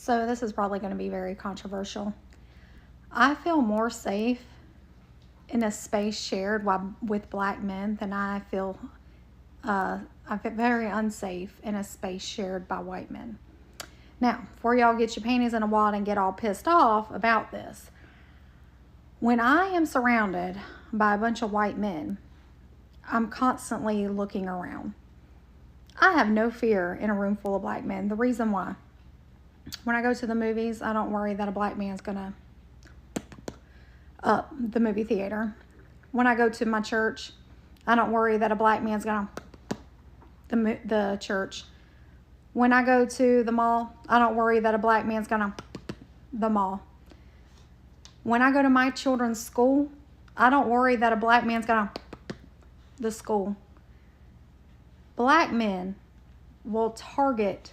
So this is probably going to be very controversial. I feel more safe in a space shared with black men than I feel very unsafe in a space shared by white men. Now, before y'all get your panties in a wad and get all pissed off about this, when I am surrounded by a bunch of white men, I'm constantly looking around. I have no fear in a room full of black men. The reason why, when I go to the movies, I don't worry that a black man's gonna up the movie theater. When I go to my church, I don't worry that a black man's gonna the church. When I go to the mall, I don't worry that a black man's gonna the mall. When I go to my children's school, I don't worry that a black man's gonna the school. Black men will target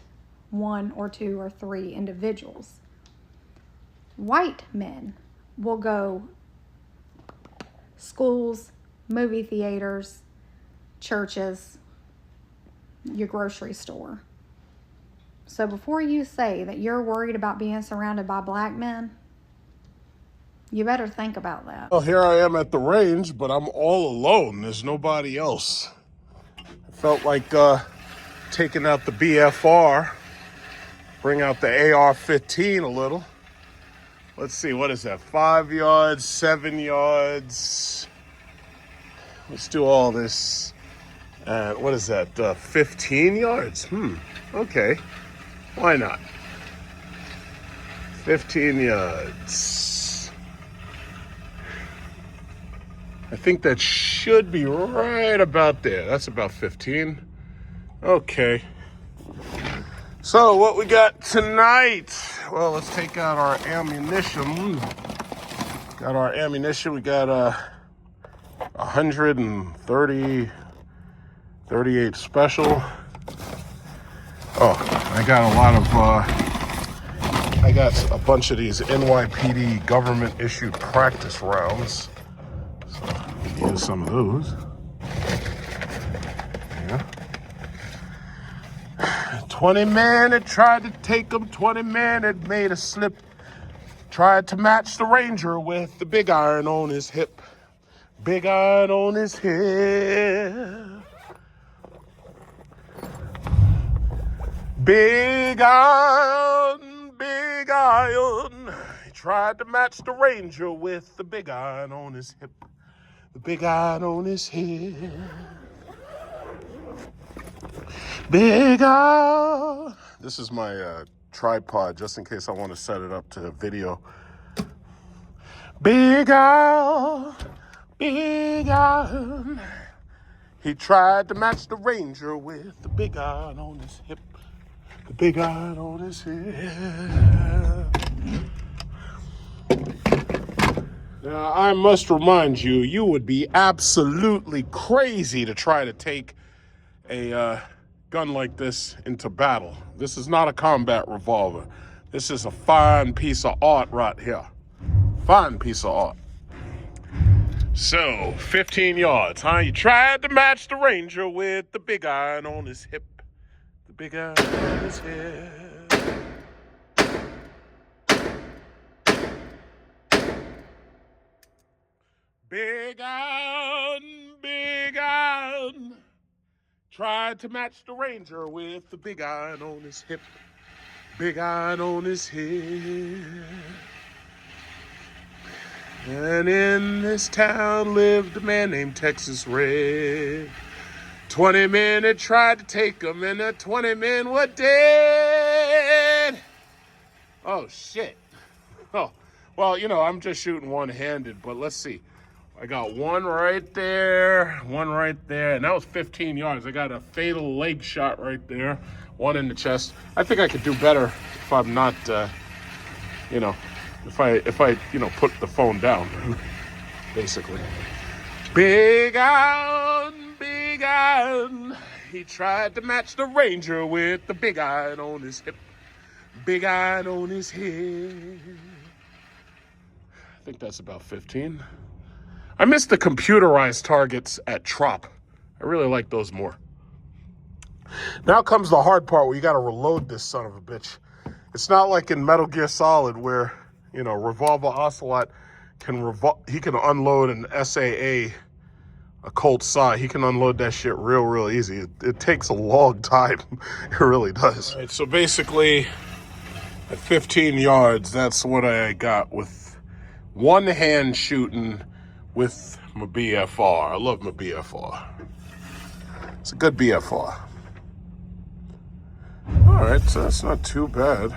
one or two or three individuals. White men will go schools, movie theaters, churches, your grocery store. So before you say that you're worried about being surrounded by black men, you better think about that. Well, here I am at the range, but I'm all alone. There's nobody else. I felt like taking out the BFR, bring out the AR-15 a little. Let's see, what is that? 5 yards, 7 yards. Let's do all this. What is that? 15 yards? Okay. Why not? 15 yards. I think that should be right about there. That's about 15. Okay. So what we got tonight? Well, let's take out our ammunition. Got our ammunition. We got 138 special. Oh, I got a bunch of these NYPD government issued practice rounds. So I'll use some of those. Yeah. 20 men had tried to take them. 20 men had made a slip. Tried to match the Ranger with the big iron on his hip. Big iron on his hip. Big iron, big iron. He tried to match the Ranger with the big iron on his hip. The big iron on his hip. Big iron. This is my tripod, just in case I want to set it up to video. Big iron, big iron. He tried to match the Ranger with the big iron on his hip. The big iron on his hip. Now, I must remind you, you would be absolutely crazy to try to take a gun like this into battle. This is not a combat revolver. This is a fine piece of art right here. Fine piece of art. So, 15 yards, huh? You tried to match the Ranger with the big iron on his hip. The big iron on his hip. Big iron, big iron. Tried to match the Ranger with the big iron on his hip. Big iron on his hip. And in this town lived a man named Texas Red. 20 men had tried to take him, and the 20 men were dead. Oh, shit. Oh, well, you know, I'm just shooting one-handed, but let's see. I got one right there, and that was 15 yards. I got a fatal leg shot right there, one in the chest. I think I could do better if I'm not, you know, if I, you know, put the phone down, basically. Big iron, big iron. He tried to match the Ranger with the big iron on his hip. Big iron on his hip. I think that's about 15. I miss the computerized targets at Trop. I really like those more. Now comes the hard part where you got to reload this son of a bitch. It's not like in Metal Gear Solid where, you know, Revolver Ocelot he can unload an SAA, a Colt SI. He can unload that shit real easy. It takes a long time. It really does. All right, so basically at 15 yards, that's what I got with one hand shooting with my BFR. I love my BFR. It's a good BFR. All right, so that's not too bad.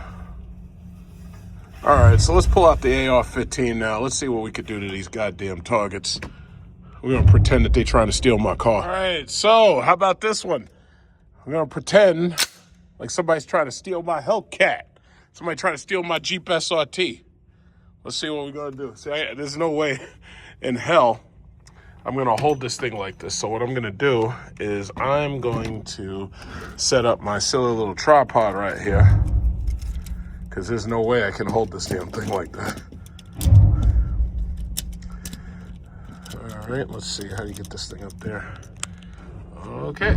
All right, so let's pull out the AR-15 now. Let's see what we could do to these goddamn targets. We're gonna pretend that they're trying to steal my car. All right, so how about this one? We're gonna pretend like somebody's trying to steal my Hellcat. Somebody trying to steal my Jeep SRT. Let's see what we're gonna do. See, there's no way in hell I'm gonna hold this thing like this. So what I'm gonna do is I'm going to set up my silly little tripod right here, because there's no way I can hold this damn thing like that. All right, let's see how you get this thing up there. Okay.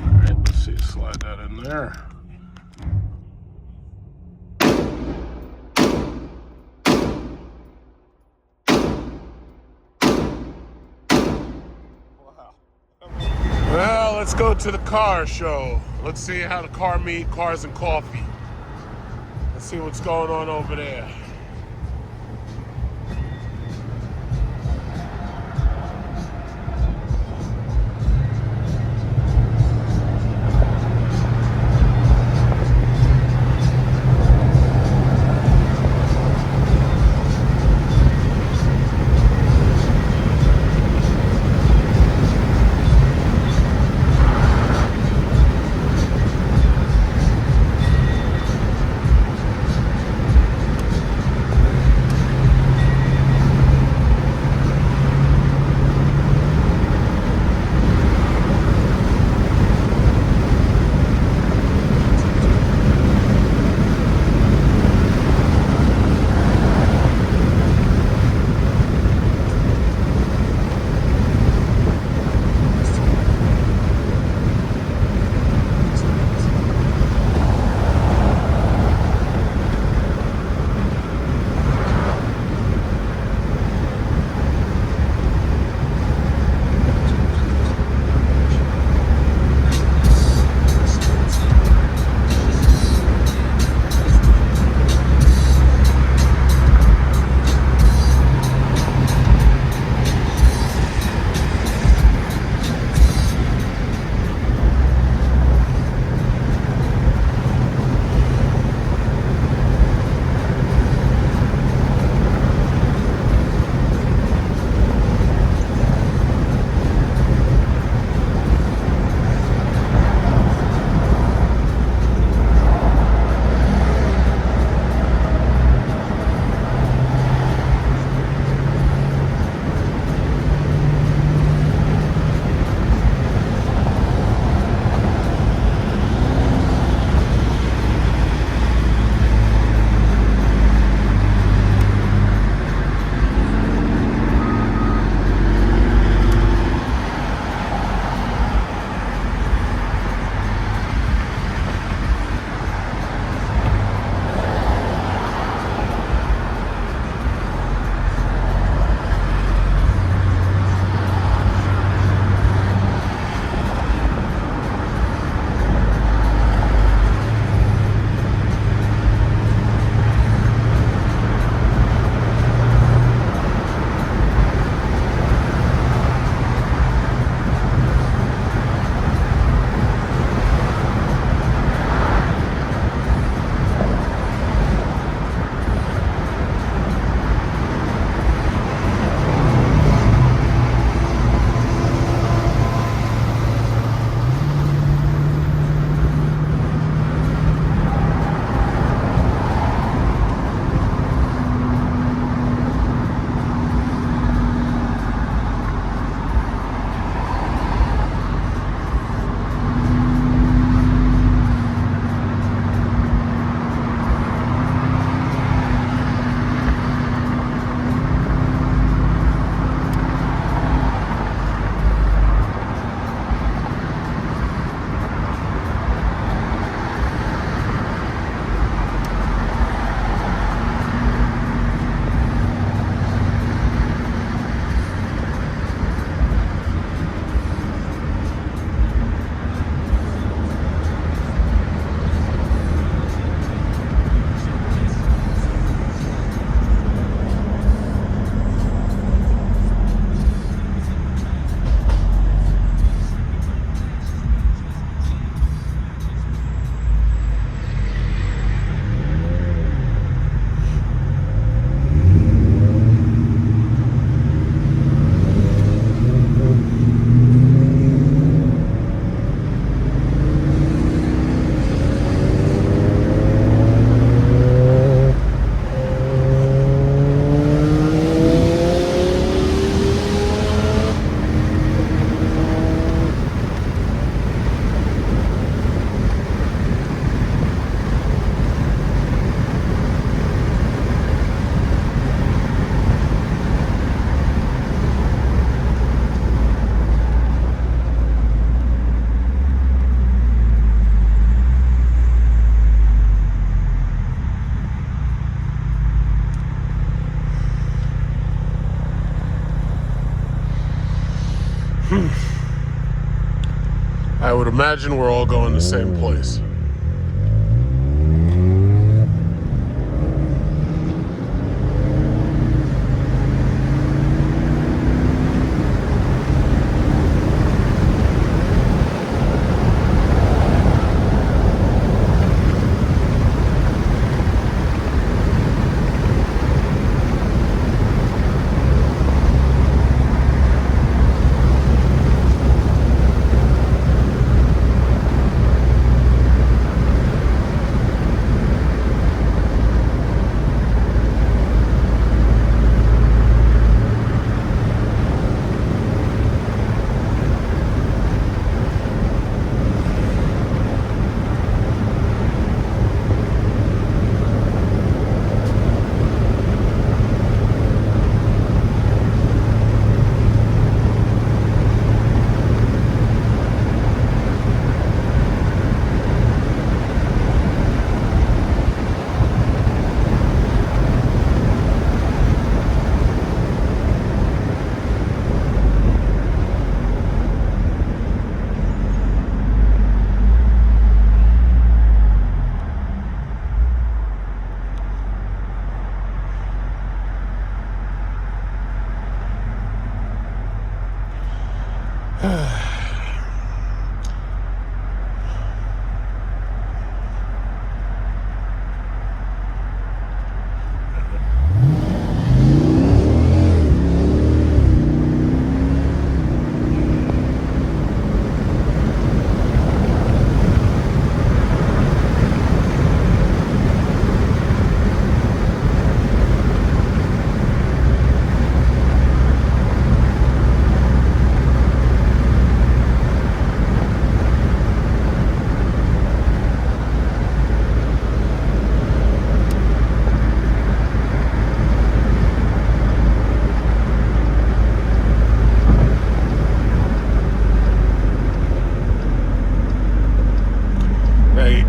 All right, let's see, slide that in there. Wow. Well, let's go to the car show. Let's see how the car meet cars and coffee. Let's see what's going on over there. I would imagine we're all going the same place.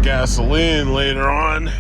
Gasoline later on.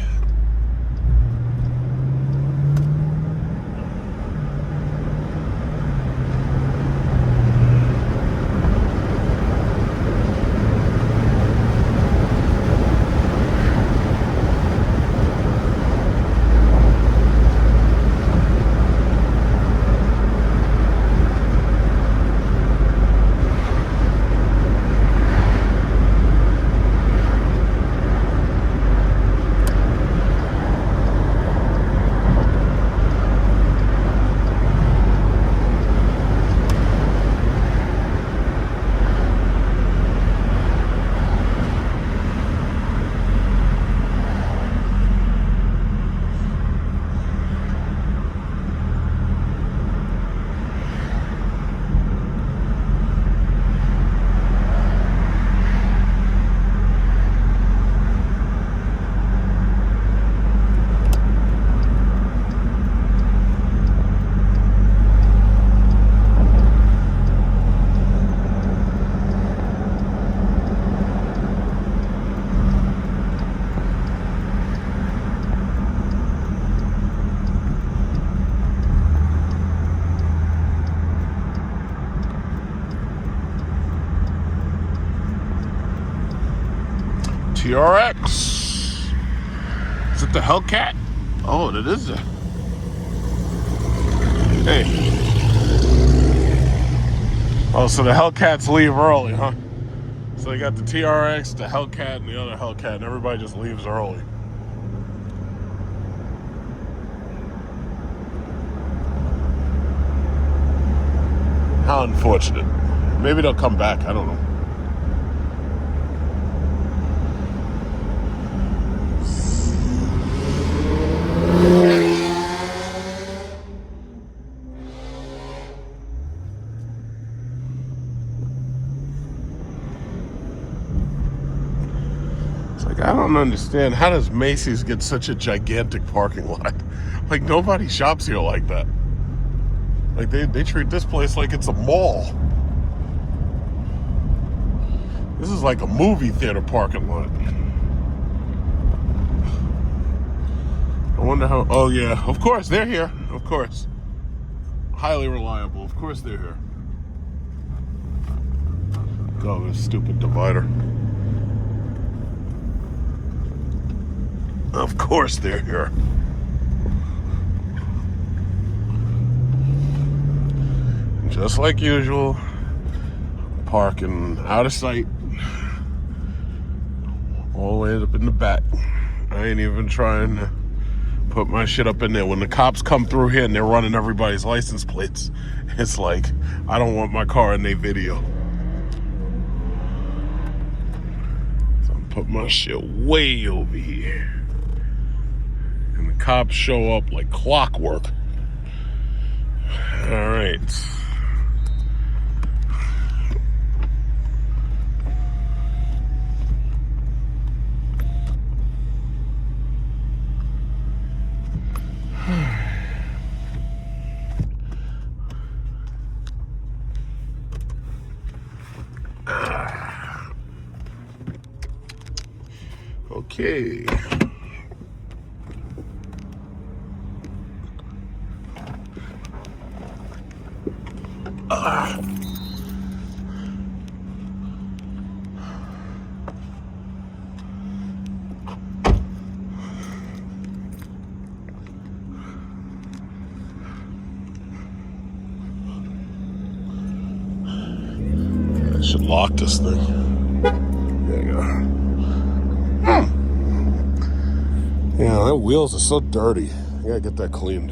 TRX. Is it the Hellcat? Oh, it is. Hey. Oh, so the Hellcats leave early, huh? So they got the TRX, the Hellcat, and the other Hellcat, and everybody just leaves early. How unfortunate. Maybe they'll come back. I don't know. I don't understand. How does Macy's get such a gigantic parking lot? Like, nobody shops here like that. Like, they treat this place like it's a mall. This is like a movie theater parking lot. I wonder how... Oh, yeah. Of course, they're here. Of course. Highly reliable. Of course they're here. go, this stupid divider. Of course they're here. Just like usual, parking out of sight, all the way up in the back. I ain't even trying to put my shit up in there. When the cops come through here and they're running everybody's license plates, it's like, I don't want my car in their video. So I'm putting my shit way over here. And the cops show up like clockwork. All right. Okay. I should lock this thing. There you go. Yeah, the wheels are so dirty. I gotta get that cleaned.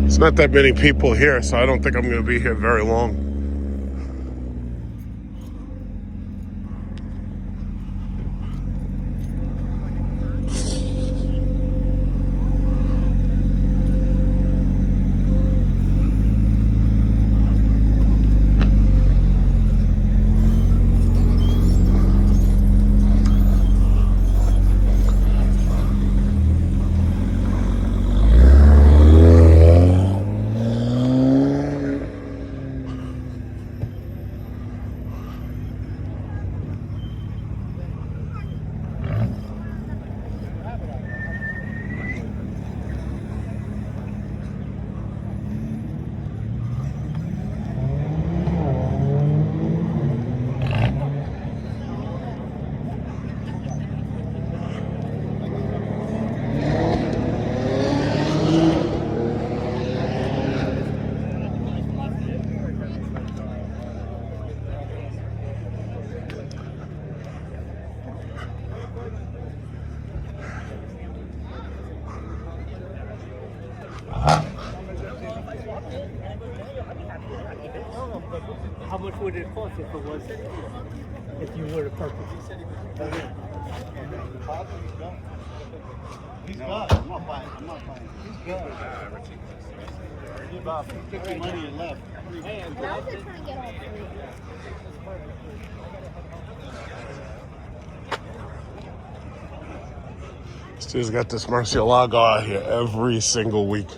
It's not that many people here, so I don't think I'm gonna be here very long. How much would it cost if it was, if you were to purchase? He's good. I'm not buying. He's good. He's about 50 money and left. And I was just trying to get all three. Steve's got this Murcielago out here every single week.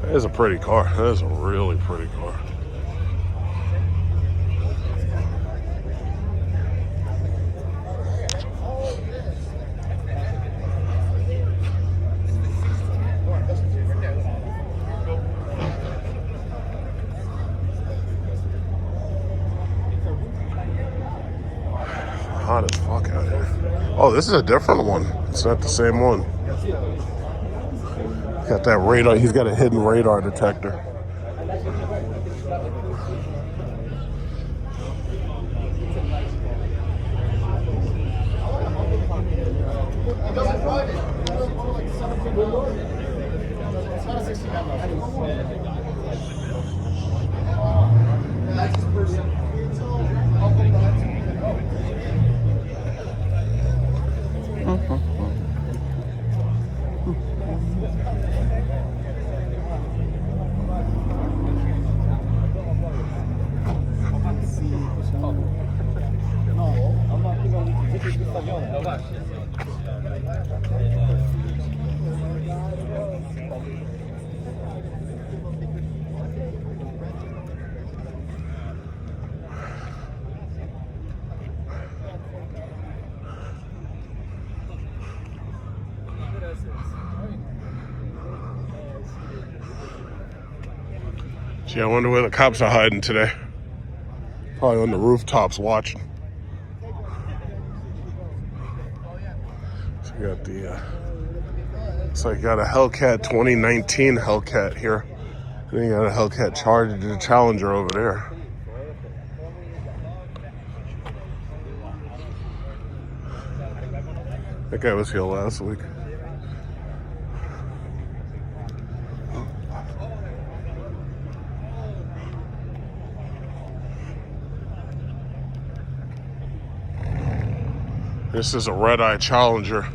That is a pretty car. That is a really pretty car. Hot as fuck out here. Oh, this is a different one. It's not the same one. Got that radar. He's got a hidden radar detector. Gee, I wonder where the cops are hiding today. Probably on the rooftops watching. So you got the, looks like you got a Hellcat 2019 Hellcat here. And then you got a Hellcat Challenger over there. That guy was here last week. This is a red-eye Challenger.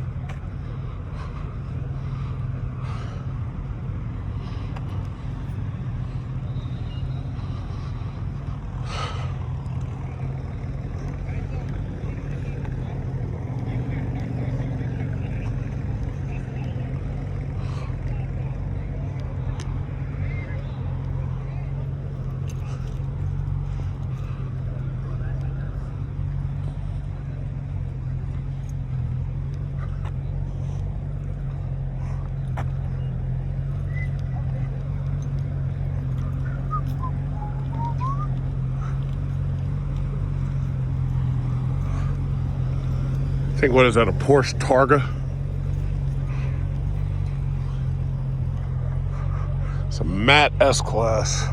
I think, what is that, a Porsche Targa? It's a matte S-Class.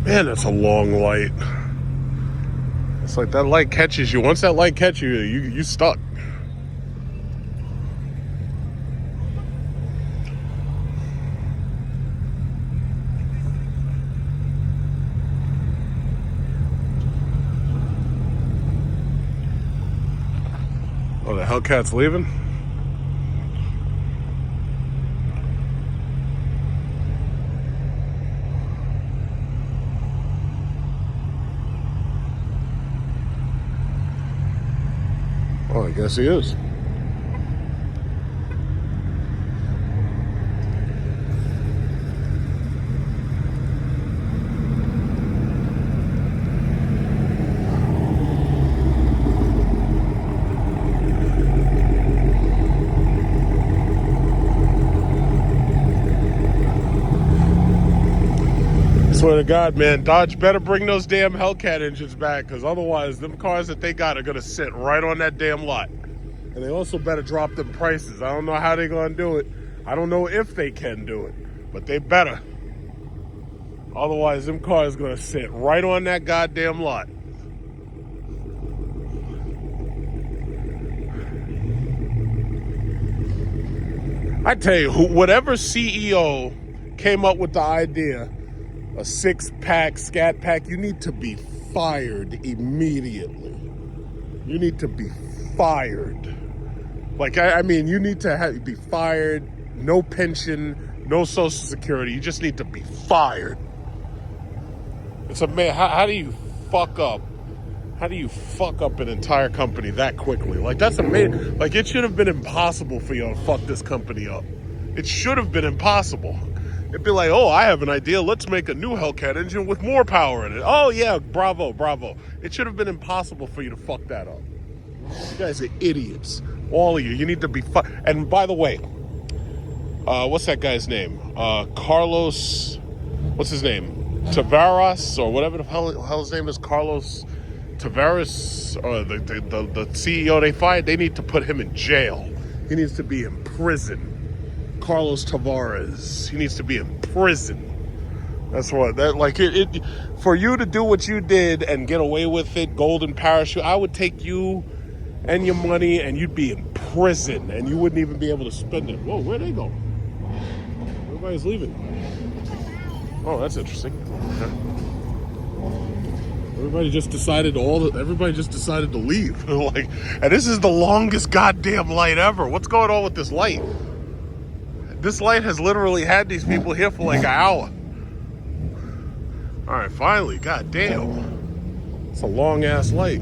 Man, that's a long light. It's like that light catches you. Once that light catches you, you stuck. Oh, the Hellcat's leaving? Oh, I guess he is. Swear to God, man, Dodge better bring those damn Hellcat engines back, because otherwise them cars that they got are going to sit right on that damn lot. And they also better drop them prices. I don't know how they're going to do it. I don't know if they can do it, but they better. Otherwise, them cars are going to sit right on that goddamn lot. I tell you, whatever CEO came up with the idea, a six-pack, scat pack, you need to be fired immediately. You need to be fired. Like, I mean, you need to be fired, no pension, no Social Security. You just need to be fired. It's a man, how do you fuck up? How do you fuck up an entire company that quickly? Like, that's amazing. Like, it should have been impossible for you to fuck this company up. It should have been impossible. It'd be like, oh, I have an idea. Let's make a new Hellcat engine with more power in it. Oh, yeah, bravo, bravo. It should have been impossible for you to fuck that up. You guys are idiots. All of you. You need to be And by the way, what's that guy's name? Carlos, what's his name? Tavares, or whatever the hell his name is, Carlos Tavares, or the CEO they fired. They need to put him in jail. He needs to be in prison. Carlos Tavares. He needs to be in prison. That's what it for you to do what you did and get away with it, golden parachute. I would take you and your money and you'd be in prison and you wouldn't even be able to spend it. Whoa, where'd they go? Everybody's leaving. Oh, that's interesting. Okay. Everybody just decided to leave. Like, and this is the longest goddamn light ever. What's going on with this light? This light has literally had these people here for like an hour. All right, finally, goddamn. It's a long ass light.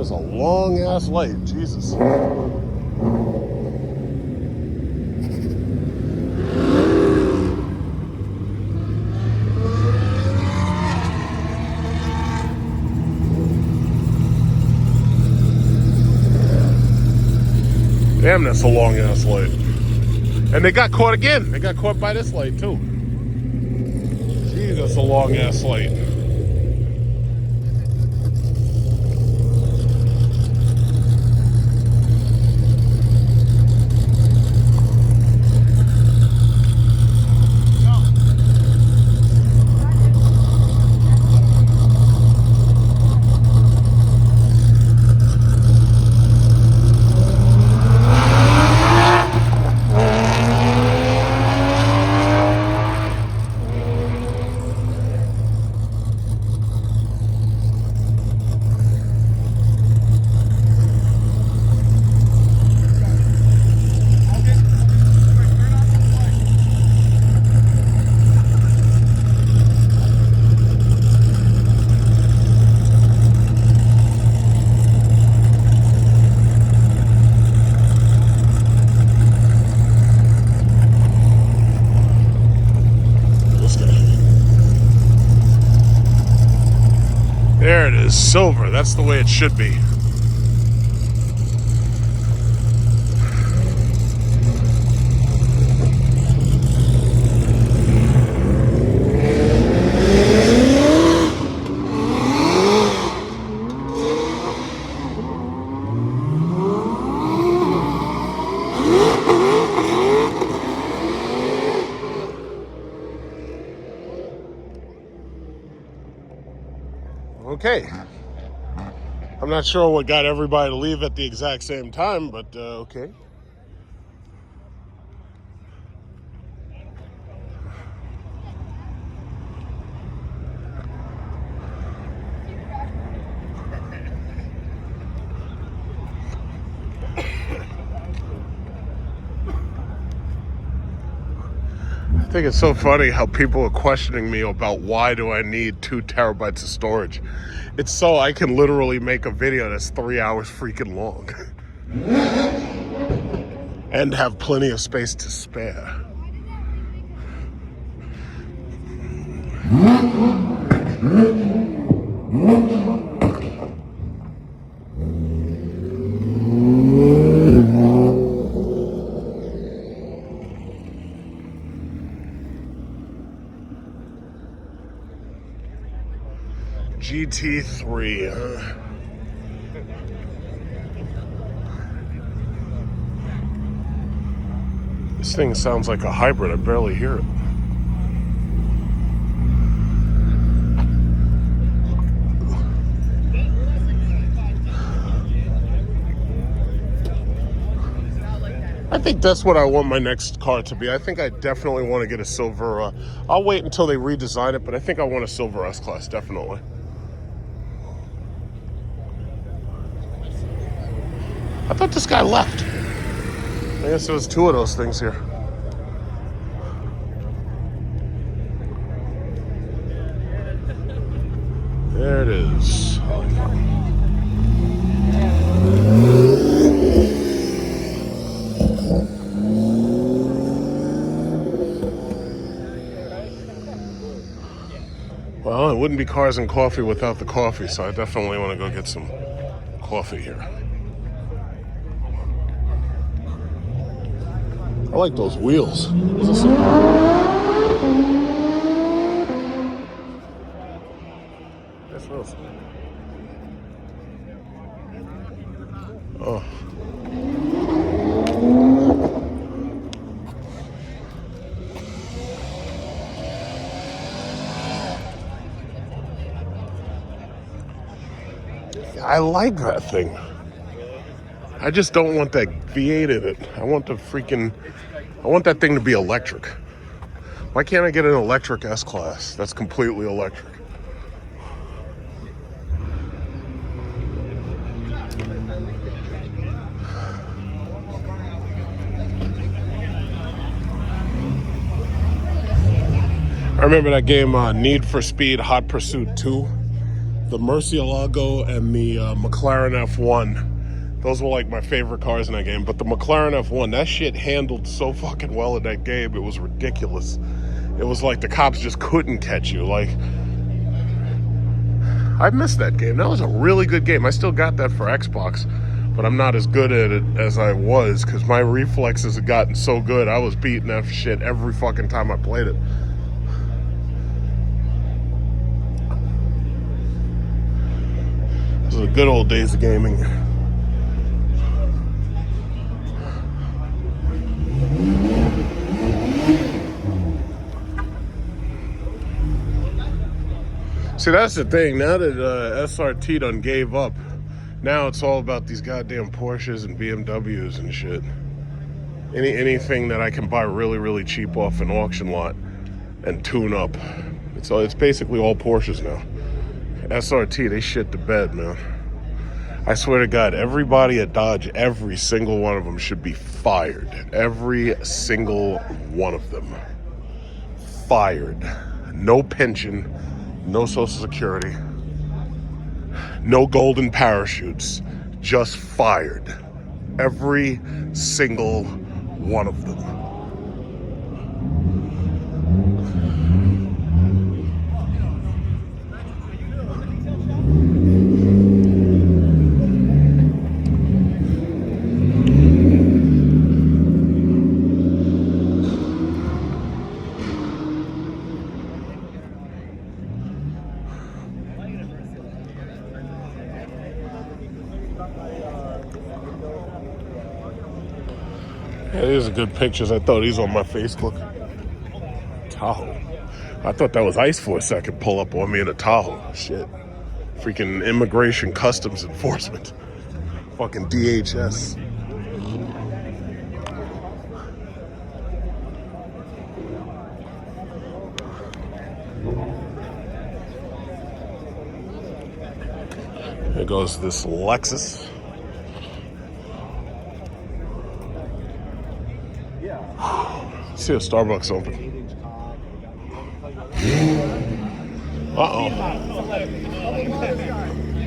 is a long ass light, Jesus. Damn, that's a long ass light. And they got caught again. They got caught by this light too. Gee, that's a long ass light. There it is, silver. That's the way it should be. Okay. I'm not sure what got everybody to leave at the exact same time, but okay. I think it's so funny how people are questioning me about why do I need 2 terabytes of storage. It's so I can literally make a video that's 3 hours freaking long. And have plenty of space to spare. GT3, huh? This thing sounds like a hybrid. I barely hear it. I think that's what I want my next car to be. I think I definitely want to get a silver. I'll wait until they redesign it, but I think I want a silver S-Class, definitely. I thought this guy left. I guess there was 2 of those things here. There it is. Well, it wouldn't be Cars and Coffee without the coffee, so I definitely want to go get some coffee here. I like those wheels. That's those. Oh. I like that thing. I just don't want that V8 in it. I want that thing to be electric. Why can't I get an electric S-Class that's completely electric? I remember that game Need for Speed Hot Pursuit 2. the Murcielago and the McLaren F1. Those were like my favorite cars in that game. But the McLaren F1, that shit handled so fucking well in that game. It was ridiculous. It was like the cops just couldn't catch you. Like, I missed that game. That was a really good game. I still got that for Xbox, but I'm not as good at it as I was because my reflexes had gotten so good. I was beating that shit every fucking time I played it. Those are the good old days of gaming. See, that's the thing. Now that SRT done gave up, now it's all about these goddamn Porsches and BMWs and shit. Anything that I can buy really, really cheap off an auction lot and tune up. It's basically all Porsches now. SRT, they shit the bed, man. I swear to God, everybody at Dodge, every single one of them should be fired. Every single one of them. Fired. No pension. No Social Security. No golden parachutes. Just fired. Every single one of them. Yeah, these are good pictures. I thought these on my Facebook. Tahoe. I thought that was ICE for a second. Pull up on me in a Tahoe. Shit. Freaking Immigration Customs Enforcement. Fucking DHS. There goes this Lexus. See a Starbucks open. Uh-oh.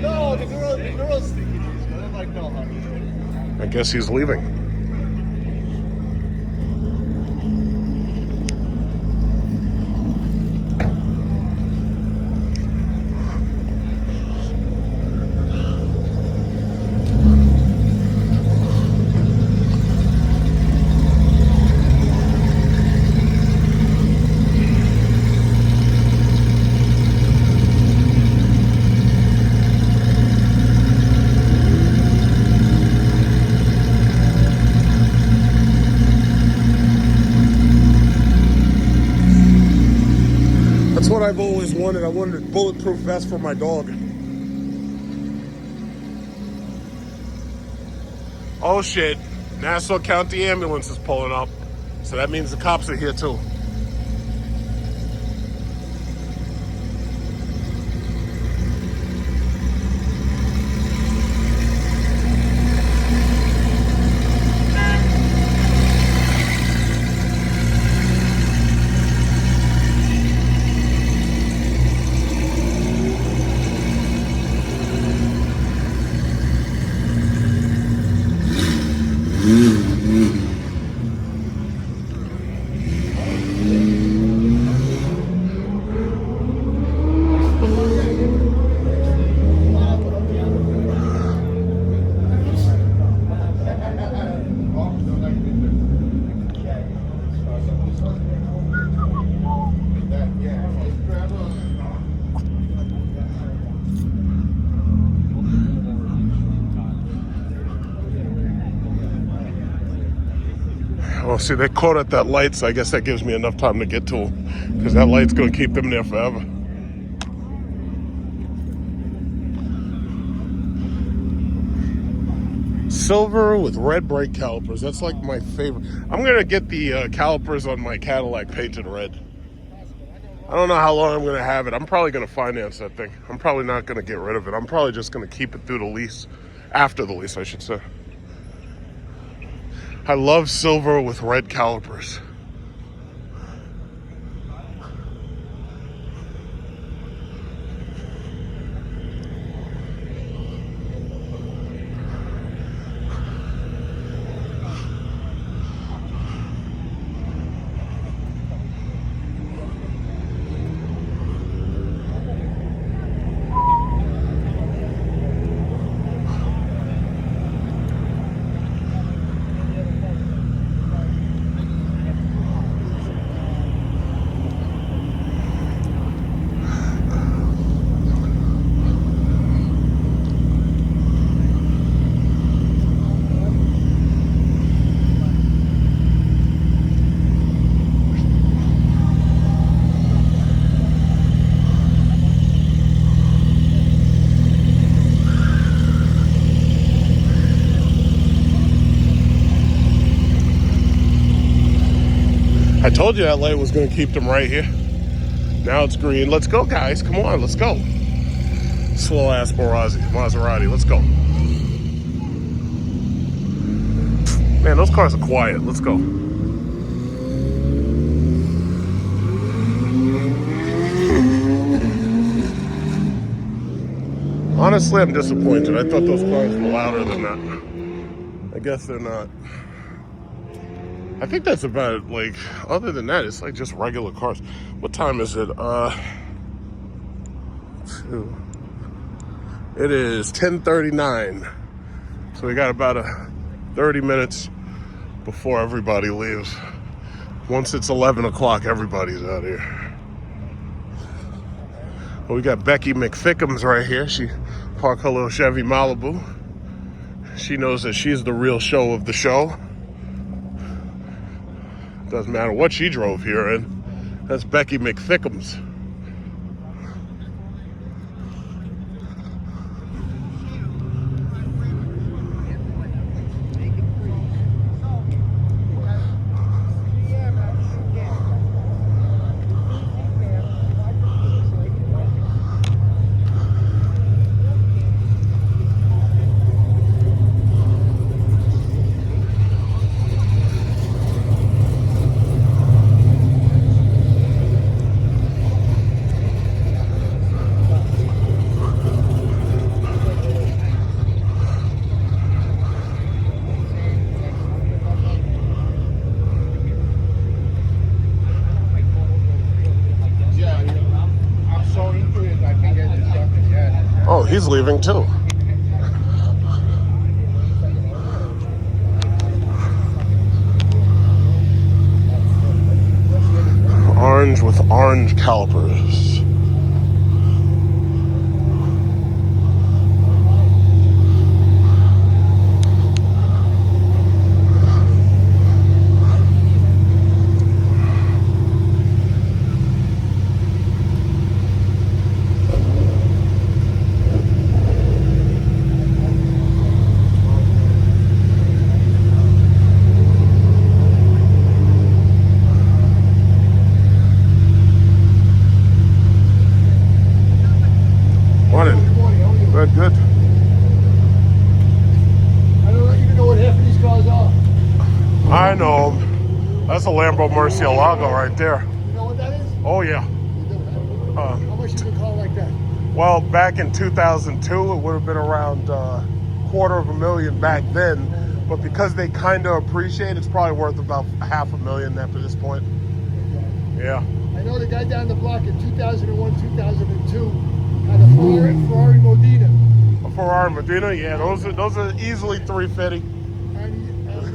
No, the girl's thinking he's good. I'm like, no, honey. I guess he's leaving. That's what I've always wanted. I wanted a bulletproof vest for my dog. Oh shit, Nassau County ambulance is pulling up. So that means the cops are here too. Well, see, they caught at that light, so I guess that gives me enough time to get to them. Because that light's going to keep them there forever. Silver with red brake calipers. That's like my favorite. I'm going to get the calipers on my Cadillac painted red. I don't know how long I'm going to have it. I'm probably going to finance that thing. I'm probably not going to get rid of it. I'm probably just going to keep it through the lease. After the lease, I should say. I love silver with red calipers. I told you that light was going to keep them right here. Now it's green. Let's go, guys. Come on, let's go. Slow ass Maserati. Let's go. Man, those cars are quiet. Let's go. Honestly, I'm disappointed. I thought those cars were louder than that. I guess they're not. I think that's about, like, other than that, it's like just regular cars. What time is it? 2. It is 10:39. So we got about 30 minutes before everybody leaves. Once it's 11 o'clock, everybody's out here. Well, we got Becky McThickums right here. She parked her little Chevy Malibu. She knows that she's the real show of the show. Doesn't matter what she drove here in. That's Becky McThickums. Oh, he's leaving too. Orange with orange calipers. Good. I don't even know what half of these cars are. I know. That's a Lambo Murcielago right there. You know what that is? Oh, yeah. You do, huh? How much is a car like that? Well, back in 2002, it would have been around $250,000 back then. But because they kind of appreciate, it's probably worth about $500,000 after this point. Yeah. I know the guy down the block in 2001, 2002 had a Ferrari Modena. A Ferrari Modena, yeah, those are easily 350. And the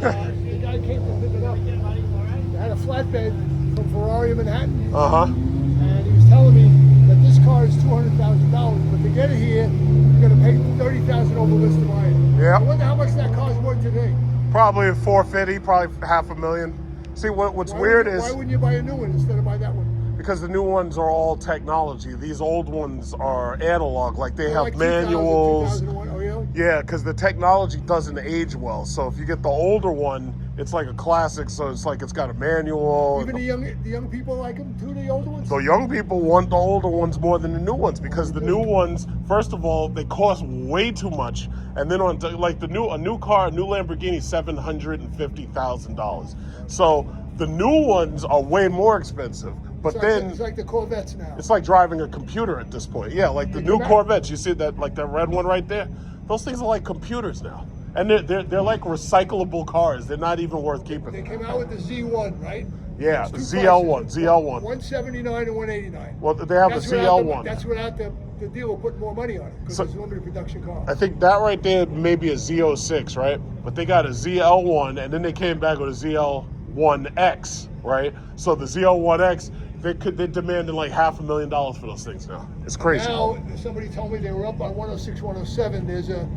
guy came to pick it up. They had a flatbed from Ferrari in Manhattan. And he was telling me that this car is $200,000, but to get it here, you're going to pay $30,000 over list of iron. Yeah. I wonder how much that car's worth today. Probably 450, probably $500,000. See, what's weird is... Why wouldn't you buy a new one instead of buy that one? Because the new ones are all technology. These old ones are analog, like they have like manuals. 2001, oh yeah? Yeah, because the technology doesn't age well. So if you get the older one, it's like a classic, so it's like it's got a manual. Even the young people like them too, the older ones? The young people want the older ones more than the new ones because the new ones, first of all, they cost way too much. And then on like a new Lamborghini, $750,000. So the new ones are way more expensive. But so then it's like the Corvettes now. It's like driving a computer at this point. Yeah, like the new Corvettes. You see that, like that red one right there? Those things are like computers now. And they're like recyclable cars. They're not even worth keeping. They came out with the Z1, right? Yeah, ZL1. 179 and 189. Well, they have the ZL1. That's without the dealer putting more money on it because it's a limited production car. I think that right there may be a Z06, right? But they got a ZL1, and then they came back with a ZL1X, right? So the ZL1X, they're demanding like $500,000 for those things now. It's crazy. Now, somebody told me they were up on 106, 107. There's a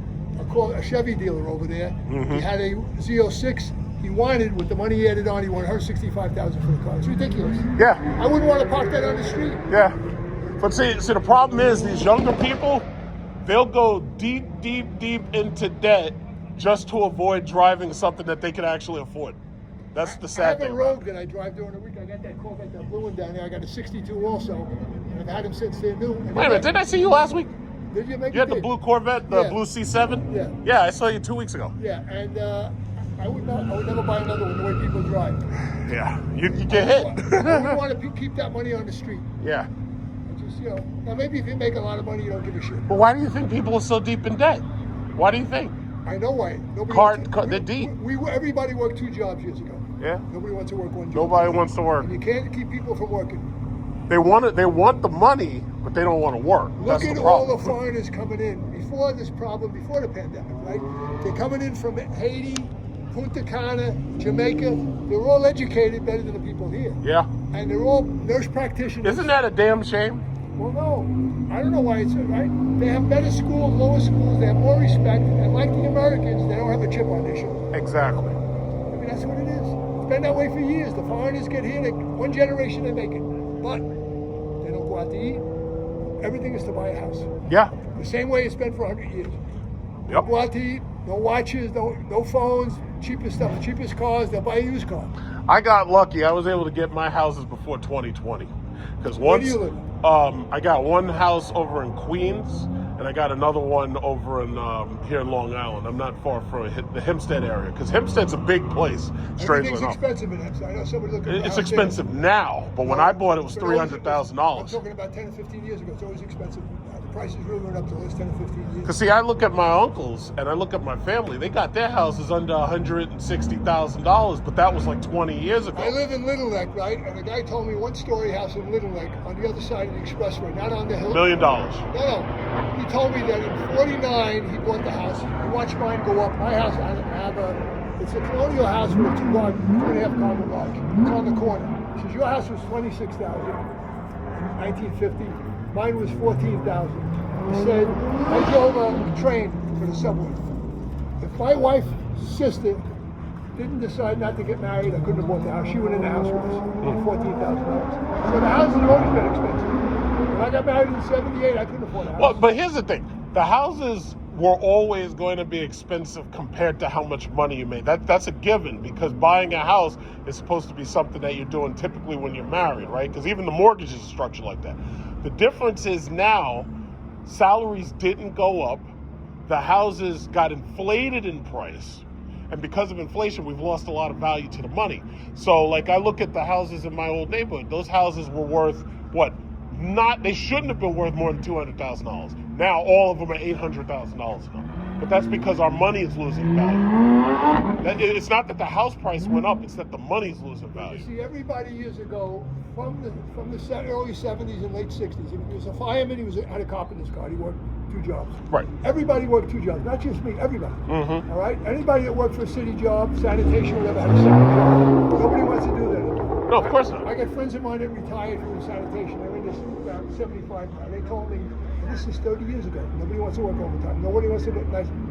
Chevy dealer over there. Mm-hmm. He had a Z06. He wanted, with the money he added on, he wanted $165,000 for the car. It's ridiculous. Yeah. I wouldn't want to park that on the street. Yeah. But see, the problem is these younger people, they'll go deep into debt just to avoid driving something that they can actually afford. That's the I sad have thing. a Rogue that I drive during the week. I got that Corvette, that blue one down there. I got a 62 also. And I've had them since they're new. And Wait a minute, didn't I see you last week? Did you make You had the blue Corvette, the Yeah. blue C7? Yeah. Yeah, I saw you 2 weeks ago. Yeah, and I would never buy another one the way people drive. Yeah, you get hit. I wouldn't want to keep that money on the street. Yeah. I just, now maybe if you make a lot of money, you don't give a shit. But why do you think people are so deep in debt? Why do you think? I know why. Nobody They're deep. Everybody worked 2 jobs years ago. Yeah. Nobody wants to work 1 job. Nobody wants to work. And you can't keep people from working. They want the money, but they don't want to work. Look That's at the all problem. the foreigners coming in before this problem, before the pandemic, right? They're coming in from Haiti, Punta Cana, Jamaica. They're all educated better than the people here. Yeah. And they're all nurse practitioners. Isn't that a damn shame? Well, no. I don't know why it's right. They have better schools, lower schools. They have more respect. And like the Americans, they don't have a chip on their shoulder. Exactly. I mean, that's what it is. It's been that way for years. The foreigners get here, one generation they make it. But they don't go out to eat. Everything is to buy a house. Yeah. The same way it's been for 100 years. Yep. Go out to eat, no watches, no phones, cheapest stuff, cheapest cars. They'll buy a used car. I got lucky. I was able to get my houses before 2020. Because Where do once you live? I got one house over in Queens, and I got another one over in here in Long Island. I'm not far from the Hempstead area, because Hempstead's a big place. Strangely Everything's enough, expensive in Hempstead. I know somebody looking for a it's house expensive now, but when I bought it, it was But I'm $300,000. talking about 10 or 15 years ago. It's always expensive. The prices really went up the last 10 or 15 years. Because see, I look at my uncles and I look at my family. They got their houses under $160,000, but that was like 20 years ago. I live in Little Neck, right? And the guy told me 1-story house in Little Neck on the other side of the expressway, not on the hill. $1 million. No. He told me that in 49 he bought the house. He watched mine go up. My house, I have it's a colonial house with a 2.5 car garage. It's on the corner. He says, your house was $26,000 in 1950. Mine was $14,000. He said, I drove a train for the subway. If my wife's sister didn't decide not to get married, I couldn't have bought the house. She went in the house with us for $14,000. So the houses have always been expensive. When I got married in '78, I couldn't afford a house. Well, but here's the thing. The houses were always going to be expensive compared to how much money you made. That's a given, because buying a house is supposed to be something that you're doing typically when you're married, right? Because even the mortgage is structured like that. The difference is now, salaries didn't go up. The houses got inflated in price. And because of inflation, we've lost a lot of value to the money. So, like, I look at the houses in my old neighborhood. Those houses were worth, they shouldn't have been worth more than $200,000. Now all of them are $800,000 now. But that's because our money is losing value. It's not that the house price went up, it's that the money's losing value. You see, everybody years ago, from the early 70s and late 60s, if he was a fireman, he had a carpenter's card. He worked 2 jobs. Right. Everybody worked 2 jobs, not just me, everybody. Mm-hmm. All right? Anybody that worked for a city job, sanitation, whatever, had a second job. Nobody wants to do that anymore. No, of course not. I got friends of mine that retired from the sanitation. They're in this about 75 now. They told me, this is 30 years ago. Nobody wants to work overtime. Nobody wants to do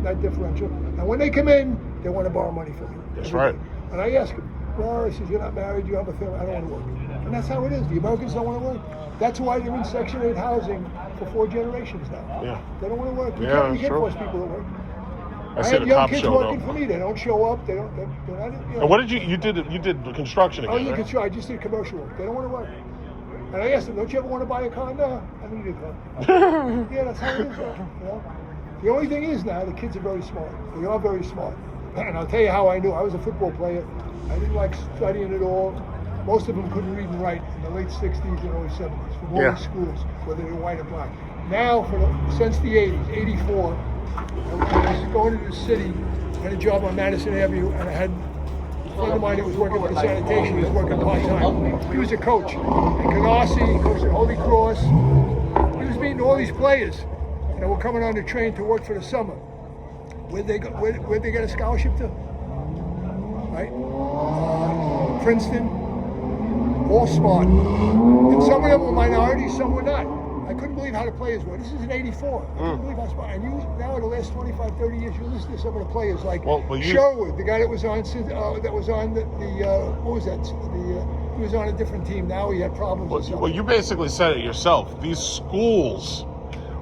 night differential. And when they come in, they want to borrow money from you. That's right. And I ask them, well, he says, you're not married, you have a family, I don't want to work. And that's how it is. The Americans don't want to work. That's why they're in Section 8 housing for 4 generations now. Yeah. They don't want to work. You Yeah, can't sure. force people to work. I I said have a young cop kids showed working up. for me. They don't show up. They're not, And what did you did the construction Oh, again, you right? can try. I just did commercial work. They don't want to work. And I asked them, don't you ever want to buy a car? No, I don't need a car. Yeah, that's how it is now, you know? The only thing is now, the kids are very smart. They are very smart. And I'll tell you how I knew. I was a football player. I didn't like studying at all. Most of them couldn't read and write in the late 60s and early 70s from all these schools, whether they were white or black. Now, since the 80s, 84, I was going to the city, had a job on Madison Avenue, and I had a friend of mine that was working for the sanitation. He was working part-time. He was a coach in Canarsie. He coached at Holy Cross. He was meeting all these players that were coming on the train to work for the summer. Where'd they get a scholarship to? Right? Princeton. All smart. And some of them were minorities, some were not. I couldn't believe how the players were. This is in 84. I couldn't believe how smart. And now in the last 25, 30 years, you listen to some of the players like Sherwood, the guy that was on what was that? He was on a different team. Now he had problems. Well, you basically said it yourself. These schools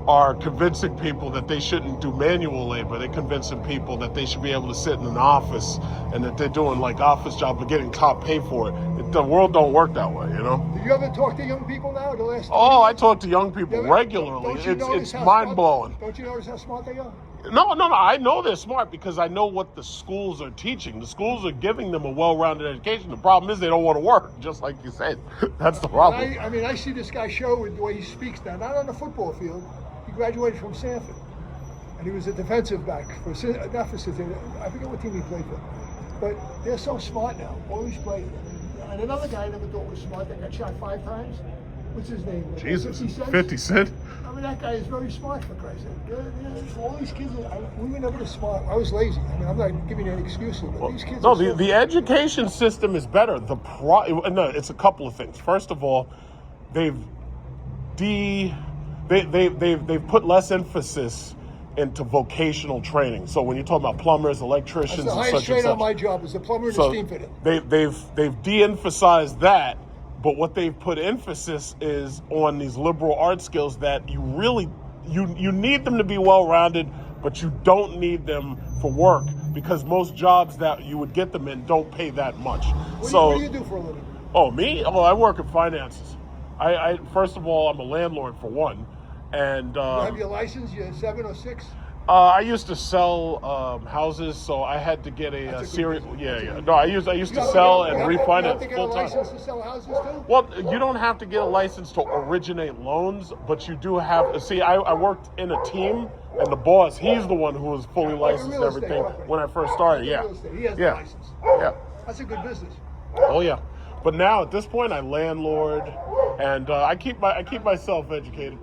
are convincing people that they shouldn't do manual labor. They're convincing people that they should be able to sit in an office and that they're doing like office jobs but getting top pay for it. The world don't work that way, you know? Do you ever talk to young people now? The last Oh, I talk to young people Yeah, regularly. don't you notice It's how mind-blowing. Don't you notice how smart they are? No, I know they're smart because I know what the schools are teaching. The schools are giving them a well-rounded education. The problem is they don't want to work, just like you said. That's the problem. I mean, I see this guy show with the way he speaks now, not on the football field. He graduated from Stanford, and he was a defensive back for not for Cincinnati. I forget what team he played for, but they're so smart now. All these players. And another guy I never thought was smart that got shot 5 times. What's his name? Jesus, 50 Cent? 50 Cent? I mean, that guy is very smart, for Christ's sake. All these kids, we were never smart. I was lazy. I mean, I'm not giving you any excuses, but these kids. No, are the education system is better. No, it's a couple of things. First of all, they've put less emphasis into vocational training. So when you're talking about plumbers, electricians, That's the and highest such and trade such, on my job is a plumber and a so steam fitter. they've de-emphasized that, but what they've put emphasis is on these liberal arts skills that you really you need them to be well-rounded, but you don't need them for work because most jobs that you would get them in don't pay that much. What do you do for a living? Oh, me? Oh, I work in finances. I first of all, I'm a landlord for one, and You have your license? You're 7 or 6? I used to sell houses, so I had to get a series. Yeah. No, I used to sell and refinance You have to get a full time. license to sell houses too? Well, you don't have to get a license to originate loans, but you do have. See, I worked in a team, and the boss, he's the one who was fully licensed and real estate everything company. when I first started. Yeah. Real estate. He has the Yeah. license. Yeah. That's a good business. Oh yeah. But now at this point, I landlord, and I keep myself educated.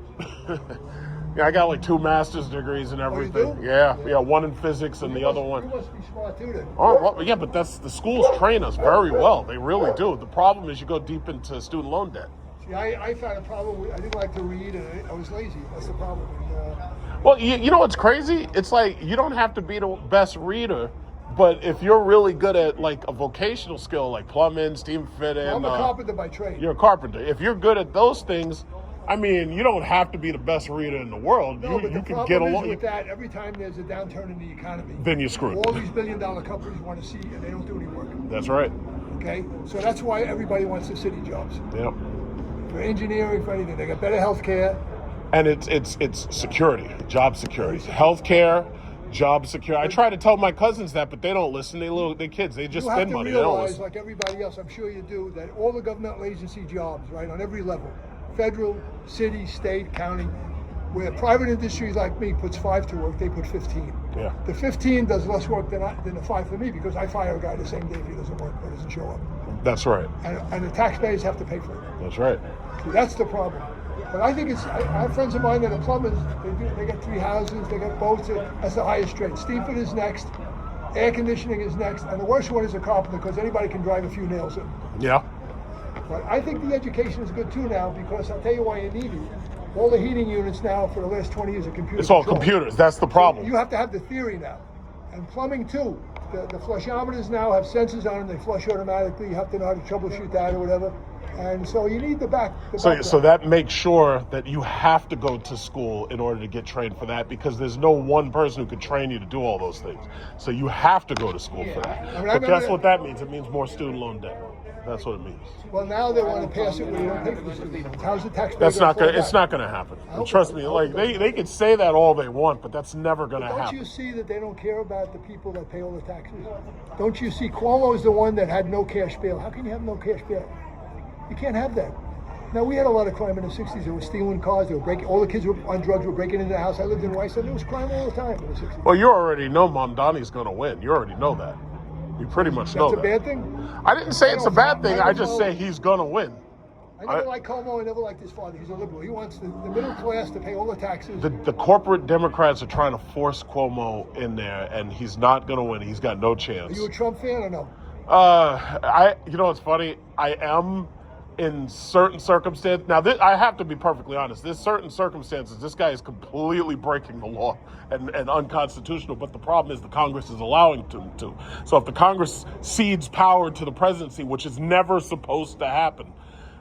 Yeah, I got like 2 master's degrees and everything. do? Yeah, one in physics and the other You one. must be smart too then. Oh, well, yeah, but that's the schools train us very well. They really do. The problem is you go deep into student loan debt. See, I found a problem. I didn't like to read, and I was lazy. That's the problem. And, Well, you know what's crazy? It's like you don't have to be the best reader, but if you're really good at like a vocational skill like plumbing, steam fitting, I'm a carpenter by trade. you're a carpenter. If you're good at those things, I mean, you don't have to be the best reader in the world. No, but you the can problem get is along. with that, every time there's a downturn in the economy, Then you're screwed. all these billion-dollar companies want to see, and they don't do any work. That's right. Okay, so that's why everybody wants the city jobs Yep. for engineering, for anything. They got better health care. And it's security, job security, healthcare, job security. I try to tell my cousins that, but they don't listen. They kids. They just You have spend to money. They don't realize, listen. like everybody else, I'm sure you do, that all the governmental agency jobs, right, on every level, federal, city, state, county, where private industries like me puts 5 to work, they put 15. Yeah. The 15 does less work than the 5 for me because I fire a guy the same day if he doesn't work or doesn't show up. That's right. And the taxpayers have to pay for it. That's right. So that's the problem. But I think I have friends of mine that are plumbers. They got 3 houses, they got boats. That's the highest trade. Steam fit is next. Air conditioning is next. And the worst one is a carpenter because anybody can drive a few nails in. Yeah. But I think the education is good too now because I'll tell you why you need it. All the heating units now for the last 20 years are computer It's all controlled. computers. That's the problem. You have to have the theory now. And plumbing too. The flushometers now have sensors on them. They flush automatically. You have to know how to troubleshoot that or whatever. And so you need the back. So that makes sure that you have to go to school in order to get trained for that because there's no one person who could train you to do all those things. So you have to go to school for that. I mean, But guess what that means? It means more student loan debt. That's what it means. Well, now they want to pass it where you don't pay for the students. How's the taxpayer? That's not gonna gonna. It's not gonna happen. And trust me. Like they can say that all they want, but that's never gonna Don't happen. you see that they don't care about the people that pay all the taxes? Don't you see Cuomo is the one that had no cash bail? How can you have no cash bail? You can't have that. Now, we had a lot of crime in the 60s. They were stealing cars. They were breaking. All the kids were on drugs. Were breaking into the house. I lived in Rice, and there was crime all the time in the 60s. Well, you already know Mom Donnie's gonna win. You already know that. You pretty much know That's a that. bad thing. I didn't say it's a bad thing. I just know. say he's gonna win. I never liked Cuomo. I never liked his father. He's a liberal. He wants the middle class to pay all the taxes. The corporate Democrats are trying to force Cuomo in there, and he's not gonna win. He's got no Are chance. you a Trump fan or no? You know what's funny? I am in certain circumstances. Now, I have to be perfectly honest. There's certain circumstances. This guy is completely breaking the law and unconstitutional. But the problem is the Congress is allowing him to. So if the Congress cedes power to the presidency, which is never supposed to happen,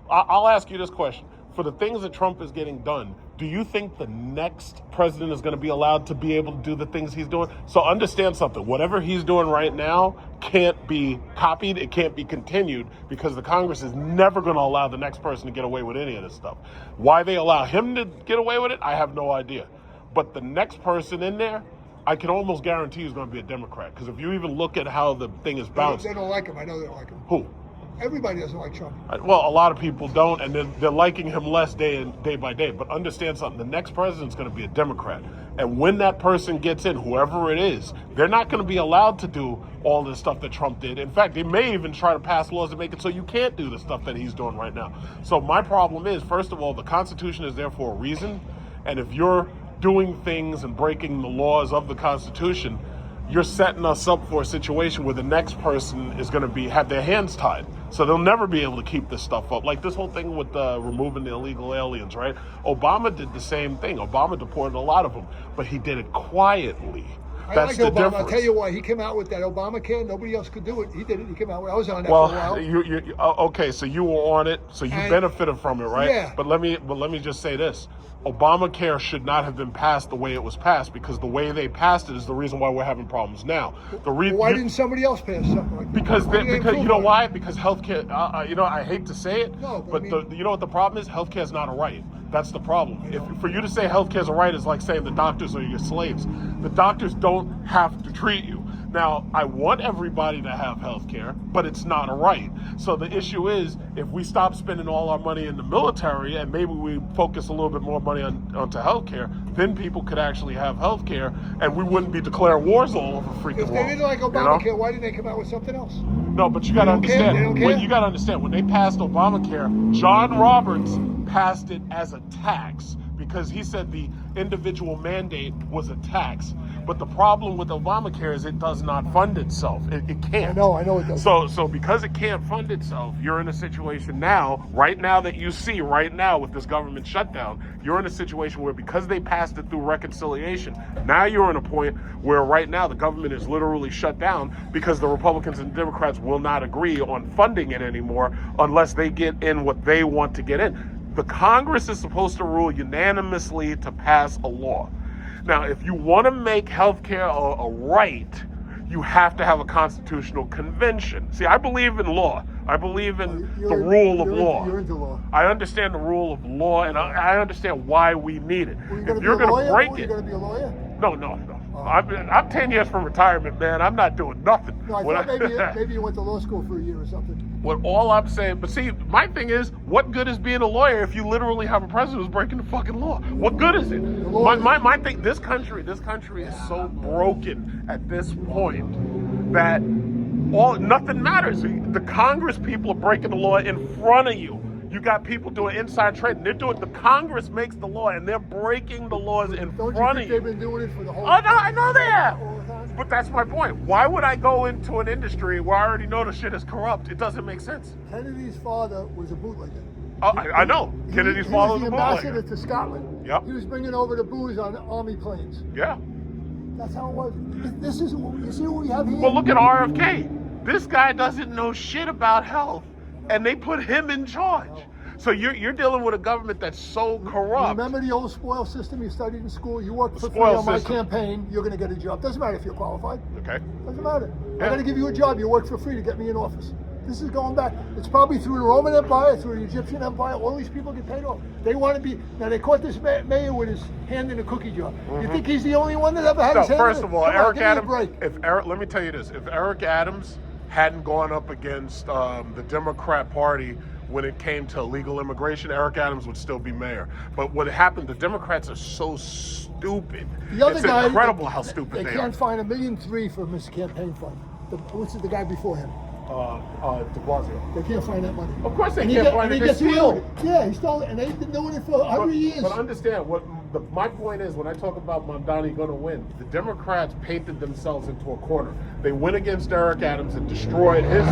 I'll ask you this question. For the things that Trump is getting done, Do you think the next president is going to be allowed to be able to do the things he's doing? So understand something. Whatever he's doing right now can't be copied. It can't be continued because the Congress is never going to allow the next person to get away with any of this stuff. Why they allow him to get away with it, I have no idea. But the next person in there, I can almost guarantee is going to be a Democrat. Because if you even look at how the thing is bounced. They don't like him. I know they don't like him. Who? Everybody doesn't like Trump. Well, a lot of people don't, and they're liking him less day by day. But understand something, the next president's going to be a Democrat. And when that person gets in, whoever it is, they're not going to be allowed to do all this stuff that Trump did. In fact, they may even try to pass laws to make it so you can't do the stuff that he's doing right now. So my problem is, first of all, the Constitution is there for a reason. And if you're doing things and breaking the laws of the Constitution, you're setting us up for a situation where the next person is going to have their hands tied. So they'll never be able to keep this stuff up. Like this whole thing with removing the illegal aliens, right? Obama did the same thing. Obama deported a lot of them, but he did it quietly. That's the Obama. difference. I'll tell you why. He came out with that Obamacare. Nobody else could do it. He did it. He came out with it. I was on that for a while. Okay, so you were on it, so you benefited from it, right? Yeah. But let me just say this. Obamacare should not have been passed the way it was passed because the way they passed it is the reason why we're having problems now. Why didn't somebody else pass something like that? Because you know why? Because healthcare. I hate to say it, but you know what the problem is? Healthcare is not a right. That's the problem. If for you to say healthcare is a right is like saying the doctors are your slaves. The doctors don't have to treat you. Now, I want everybody to have health care, but it's not a right. So the issue is, if we stop spending all our money in the military and maybe we focus a little bit more money onto health care, then people could actually have health care and we wouldn't be declaring wars all over freaking If they world. didn't like Obamacare, why didn't they come out with something else? No, but you got to understand. They don't care? You got to understand, when they passed Obamacare, John Roberts passed it as a tax because he said the individual mandate was a tax. But the problem with Obamacare is it does not fund itself. It can't. I know it doesn't. So because it can't fund itself, you're in a situation right now that you see right now with this government shutdown, you're in a situation where because they passed it through reconciliation, now you're in a point where right now the government is literally shut down because the Republicans and Democrats will not agree on funding it anymore unless they get in what they want to get in. The Congress is supposed to rule unanimously to pass a law. Now, if you want to make healthcare a right, you have to have a constitutional convention. See, I believe in law. I believe in the rule of law. You're into law. I understand the rule of law, and I understand why we need it. If you're going to break it, you're going to be a lawyer. No. I'm 10 years from retirement, man. I'm not doing nothing. No, I thought maybe you went to law school for a year or something. What all I'm saying, but see, my thing is, what good is being a lawyer if you literally have a president who's breaking the fucking law? What good is it? My thing, this country is so broken at this point that nothing matters. The Congress people are breaking the law in front of you. You got people doing inside trading. The Congress makes the law, and they're breaking the laws in front of you. They've been doing it for the whole time? Oh, no, I know they have. All the time? But that's my point. Why would I go into an industry where I already know the shit is corrupt? It doesn't make sense. Kennedy's father was a bootlegger. Oh, I know. Kennedy's father was a bootlegger. He was the ambassador to Scotland. Yep. He was bringing over the booze on army planes. Yeah. That's how it was. You see what we have here? Well, look at RFK. This guy doesn't know shit about health, and they put him in charge. So you're dealing with a government that's so corrupt. Remember the old spoil system you studied in school? You worked for free on my campaign, you're going to get a job. Doesn't matter if you're qualified. Okay. Doesn't matter. Yeah. I'm going to give you a job. You work for free to get me in office. This is going back. It's probably through the Roman Empire, through the Egyptian Empire. All these people get paid off. They want to be. Now they caught this mayor with his hand in a cookie jar. Mm-hmm. You think he's the only one that ever had his hand first in it? of all, Come Eric on, Adams. Let me tell you this: if Eric Adams hadn't gone up against the Democrat Party when it came to illegal immigration, Eric Adams would still be mayor. But what happened, the Democrats are so stupid. The other it's guy, incredible how stupid they are. They can't find $1.3 million from his campaign fund. What's the guy before him? De Blasio. They can't find that money. Of course they can't find it. They steal. Yeah, he stole it, and they've been doing it for 100 years. But understand, my point is, when I talk about Mamdani going to win, the Democrats painted themselves into a corner. They went against Eric Adams and destroyed his.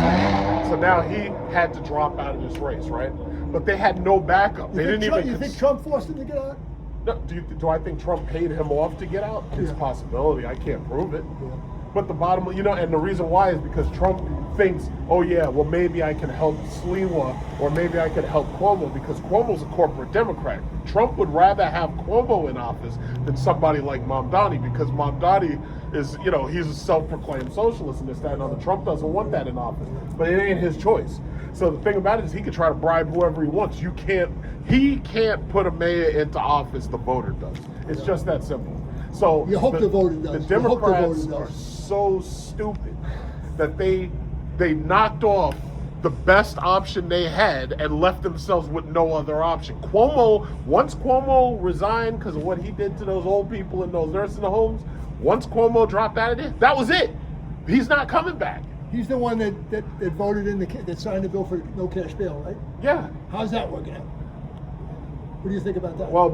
So now he had to drop out of this race, right? But they had no backup. You think Trump forced him to get out? No, do I think Trump paid him off to get out? It's a possibility. I can't prove it. Yeah. But the bottom, and the reason why is because Trump thinks, oh yeah, well maybe I can help Sliwa or maybe I can help Cuomo because Cuomo's a corporate Democrat. Trump would rather have Cuomo in office than somebody like Mamdani because Mamdani is, he's a self-proclaimed socialist and this, that, and other. Trump doesn't want that in office, but it ain't his choice. So the thing about it is he can try to bribe whoever he wants. He can't put a mayor into office, the voter does. It's just that simple. So You hope the voter does. The You hope the voter Democrats does. are so stupid that they knocked off the best option they had and left themselves with no other option. Once Cuomo resigned because of what he did to those old people in those nursing homes, once Cuomo dropped out of there, that was it. He's not coming back. He's the one that voted that signed the bill for no cash bail, right? Yeah. How's that working out? What do you think about that? Well,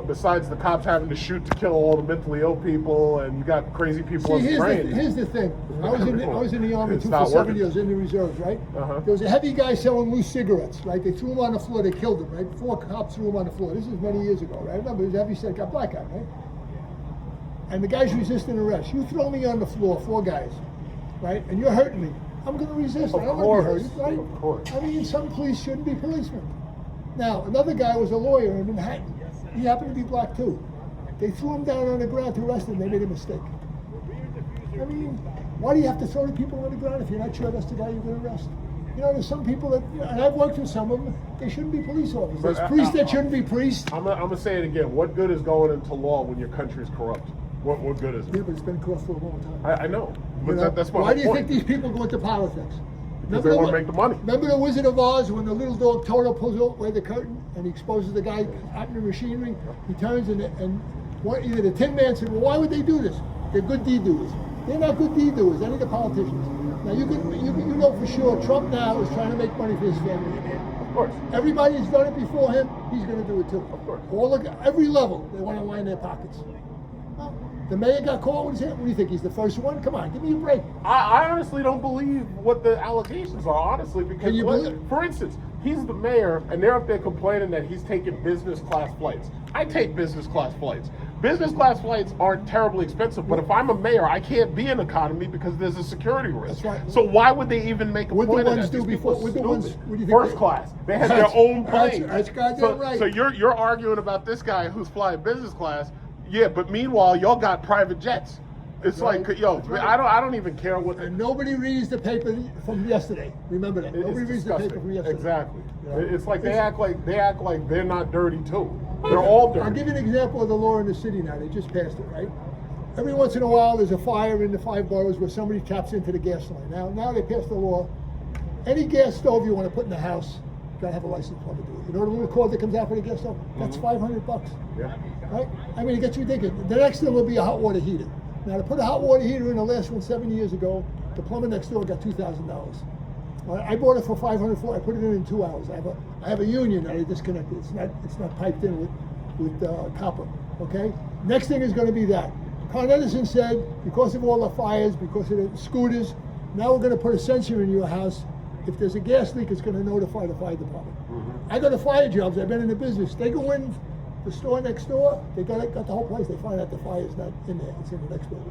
besides the cops having to shoot to kill all the mentally ill people, and you got crazy people on the train. Here's the thing. I was in the Army It's too not for 7 working. years in the reserves, right? Uh-huh. There was a heavy guy selling loose cigarettes, right? They threw him on the floor, they killed him, right? 4 cops threw him on the floor. This is many years ago, right? I remember he was a heavy set guy, black guy, right? And the guy's resisting arrest. You throw me on the floor, 4 guys, right? And you're hurting me. I'm going to resist. Of I don't want to be course. hurt, right? Of course. I mean, some police shouldn't be policemen. Now, another guy was a lawyer in Manhattan. He happened to be black too. They threw him down on the ground to arrest him. They made a mistake. I mean, why do you have to throw the people on the ground if you're not sure that's the guy you're going to arrest? There's some people that, and I've worked with some of them, they shouldn't be police officers. There's priests that shouldn't be priests. I'm gonna say it again. What good is going into law when your country is corrupt? What good is Yeah, it? but it's been corrupt for a long time. I know, but You know? that's my Why whole do you point. think these people go into politics? Because they want to make the money. Remember the Wizard of Oz when the little dog Toto pulls away the curtain and he exposes the guy out in the machinery? He turns and either the Tin Man said, well, why would they do this? They're good deed doers. They're not good deed doers, any of the politicians. Now you know for sure Trump now is trying to make money for his family. Of course. Everybody's done it before him, he's going to do it too. Of course. Every level, they want to line their pockets. Well, the mayor got caught with his hand. What do you think? He's the first one? Come on, give me a break. I honestly don't believe what the allegations are, honestly, because, Can you believe- for instance, he's the mayor, and they're up there complaining that he's taking business class flights. I take business class flights. Business class flights aren't terribly expensive, but if I'm a mayor, I can't be in economy because there's a security risk. That's right. So why would they even make a What the point of ones that? do These people before- are what the ones- stupid. what do you think First they- class. They have That's- their own that's- plane. that's goddamn so, right. So you're arguing about this guy who's flying business class. Yeah, but meanwhile, y'all got private jets. It's Right. like, yo, That's right. I don't even care what. And nobody reads the paper from yesterday. Remember that. Nobody It's reads disgusting. the paper from yesterday. Exactly. Yeah. It's like they act like they're not dirty too. They're all dirty. I'll give you an example of the law in the city now. They just passed it, right? Every once in a while, there's a fire in the 5 boroughs where somebody taps into the gas line. Now they passed the law. Any gas stove you want to put in the house, you gotta have a license plate to do it. You know the little cord that comes out for the gas stove? That's $500. Yeah. Right? I mean, it gets ridiculous. The next thing will be a hot water heater. Now, to put a hot water heater in the last one 7 years ago, the plumber next door got $2,000. I bought it for $500. I put it in 2 hours. I have a union that I disconnected. It's not piped in with copper. Okay. Next thing is going to be that. Con Edison said because of all the fires, because of the scooters, now we're going to put a sensor in your house. If there's a gas leak, it's going to notify the fire department. I go to fire jobs. I've been in the business. They go in the store next door. They got the whole place. They find out the fire's not in there. It's in the next building.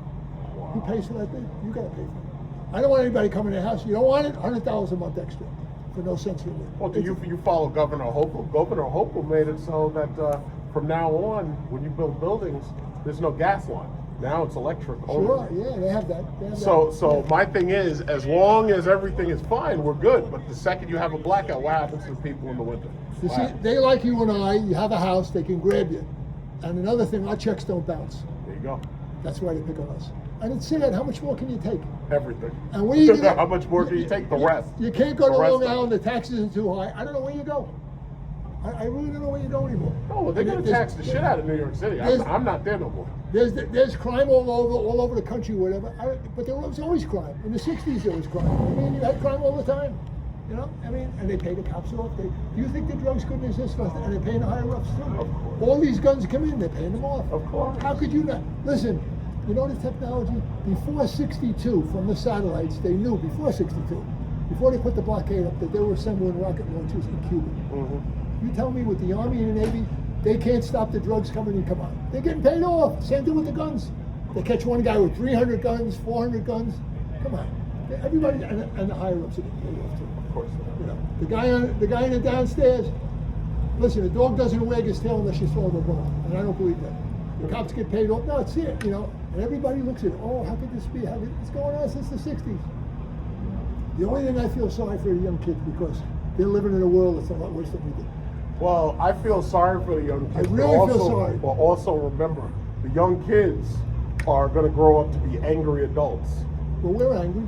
Who pays for that thing? You got to pay for it. I don't want anybody coming to the house. You don't want it? $100 a month extra for no sensor in there. Well, do you follow Governor Hochul? Governor Hochul made it so that from now on, when you build buildings, there's no gas line. Now it's electric only. Sure, yeah, they have that. So my thing is, as long as everything is fine, we're good. But the second you have a blackout, what happens to the people in the winter? You see, they like you and I. You have a house, they can grab you. And another thing, our checks don't bounce. There you go. That's why they pick on us. And it's sad. How much more can you take? Everything. And where you gonna, How much more can you take? The rest. You can't go to The rest Long of it. Island. The taxes are too high. I don't know where you go. I really don't know where you go anymore. Oh, they're going to tax the shit out of New York City. I'm not there no more. There's crime all over the country, whatever. But there was always crime. In the '60s, there was crime. I mean, you had crime all the time. You know, I mean, and they pay the cops off. Do you think the drugs couldn't exist? And they're paying the higher ups too. Of course. All these guns come in, they're paying them off. Of course. How could you not? Listen, you know the technology? Before '62, from the satellites, they knew, before '62, before they put the blockade up, that they were assembling rocket launchers in Cuba. Mm-hmm. You tell me with the Army and the Navy, they can't stop the drugs coming in. Come on. They're getting paid off. Same thing with the guns. They catch one guy with 300 guns, 400 guns. Come on. Everybody, and the higher ups are getting paid off too. Of course. You know, the guy in the downstairs. Listen, a dog doesn't wag his tail unless you throw him a bone, and I don't believe that. The cops get paid off. No, it's it. You know, and everybody looks at it. Oh, how could this be? How could it's going on since the '60s? The only thing I feel sorry for the young kids because they're living in a world that's a lot worse than we did. Well, I feel sorry for the young kids. I really but also, feel sorry. But also remember, the young kids are going to grow up to be angry adults. Well, we're angry.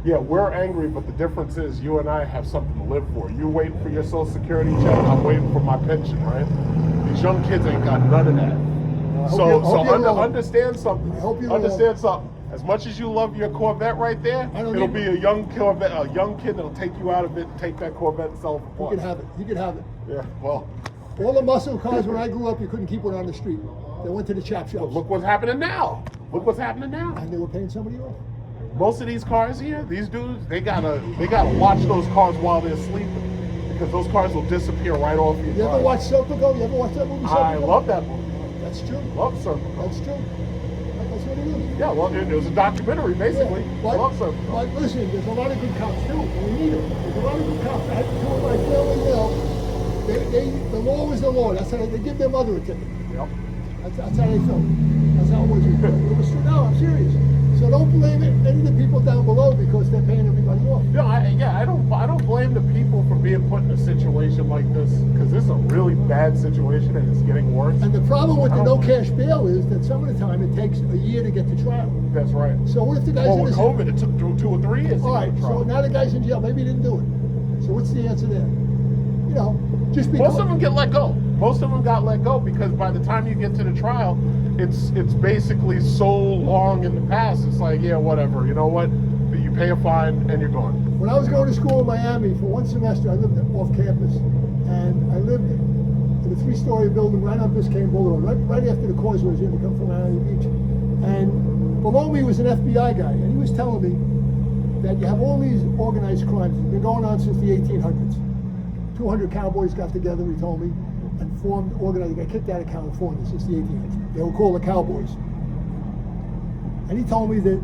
Yeah, we're angry, but the difference is you and I have something to live for. You waiting for your Social Security check, I'm waiting for my pension, right? These young kids ain't got none of that. Understand something. I hope you're Understand something. As much as you love your Corvette right there, it'll be a young Corvette, a young kid that'll take you out of it and take that Corvette and sell it for You can have it. You can have it. Yeah, well. All the muscle cars when I grew up, you couldn't keep one on the street. They went to the chop shops. Look what's happening now. Look what's happening now. And they were paying somebody off. Most of these cars here, these dudes, they gotta watch those cars while they're sleeping because those cars will disappear right off your You drive. ever watch Serpico? You ever watch that movie? I Serpico? love that movie. That's true. Love Serpico. That's true. That's what it is. Yeah, well, it was a documentary basically. Yeah, I love Serpico. but listen, there's a lot of good cops too, and we need them. There's a lot of good cops. I had two of my family, you know, the law was the law. That's how they give their mother a ticket. Yep. That's how they felt. That's how it was. It was true. No, I'm serious. So don't blame any of the people down below because they're paying everybody off. No, I don't blame the people for being put in a situation like this because this is a really bad situation and it's getting worse. And the problem with the no cash bail is that some of the time it takes a year to get to trial. That's right. So what if the guy's Well, with innocent? COVID, it took 2 or 3 years. All right, to so now the guy's in jail. Maybe he didn't do it. So what's the answer there? You know, just because. Most of them get let go. Most of them got let go because by the time you get to the trial, it's basically so long in the past. It's like, yeah, whatever. You know what? You pay a fine and you're gone. When I was going to school in Miami for one semester, I lived off campus, and I lived in a 3-story building right on Biscayne Boulevard, right after the causeway was in to come from Miami Beach. And below me was an FBI guy, and he was telling me that you have all these organized crimes. They've been going on since the 1800s. 200 cowboys got together, he told me, and formed organized. They got kicked out of California since the 1800s. They were called the Cowboys. And he told me that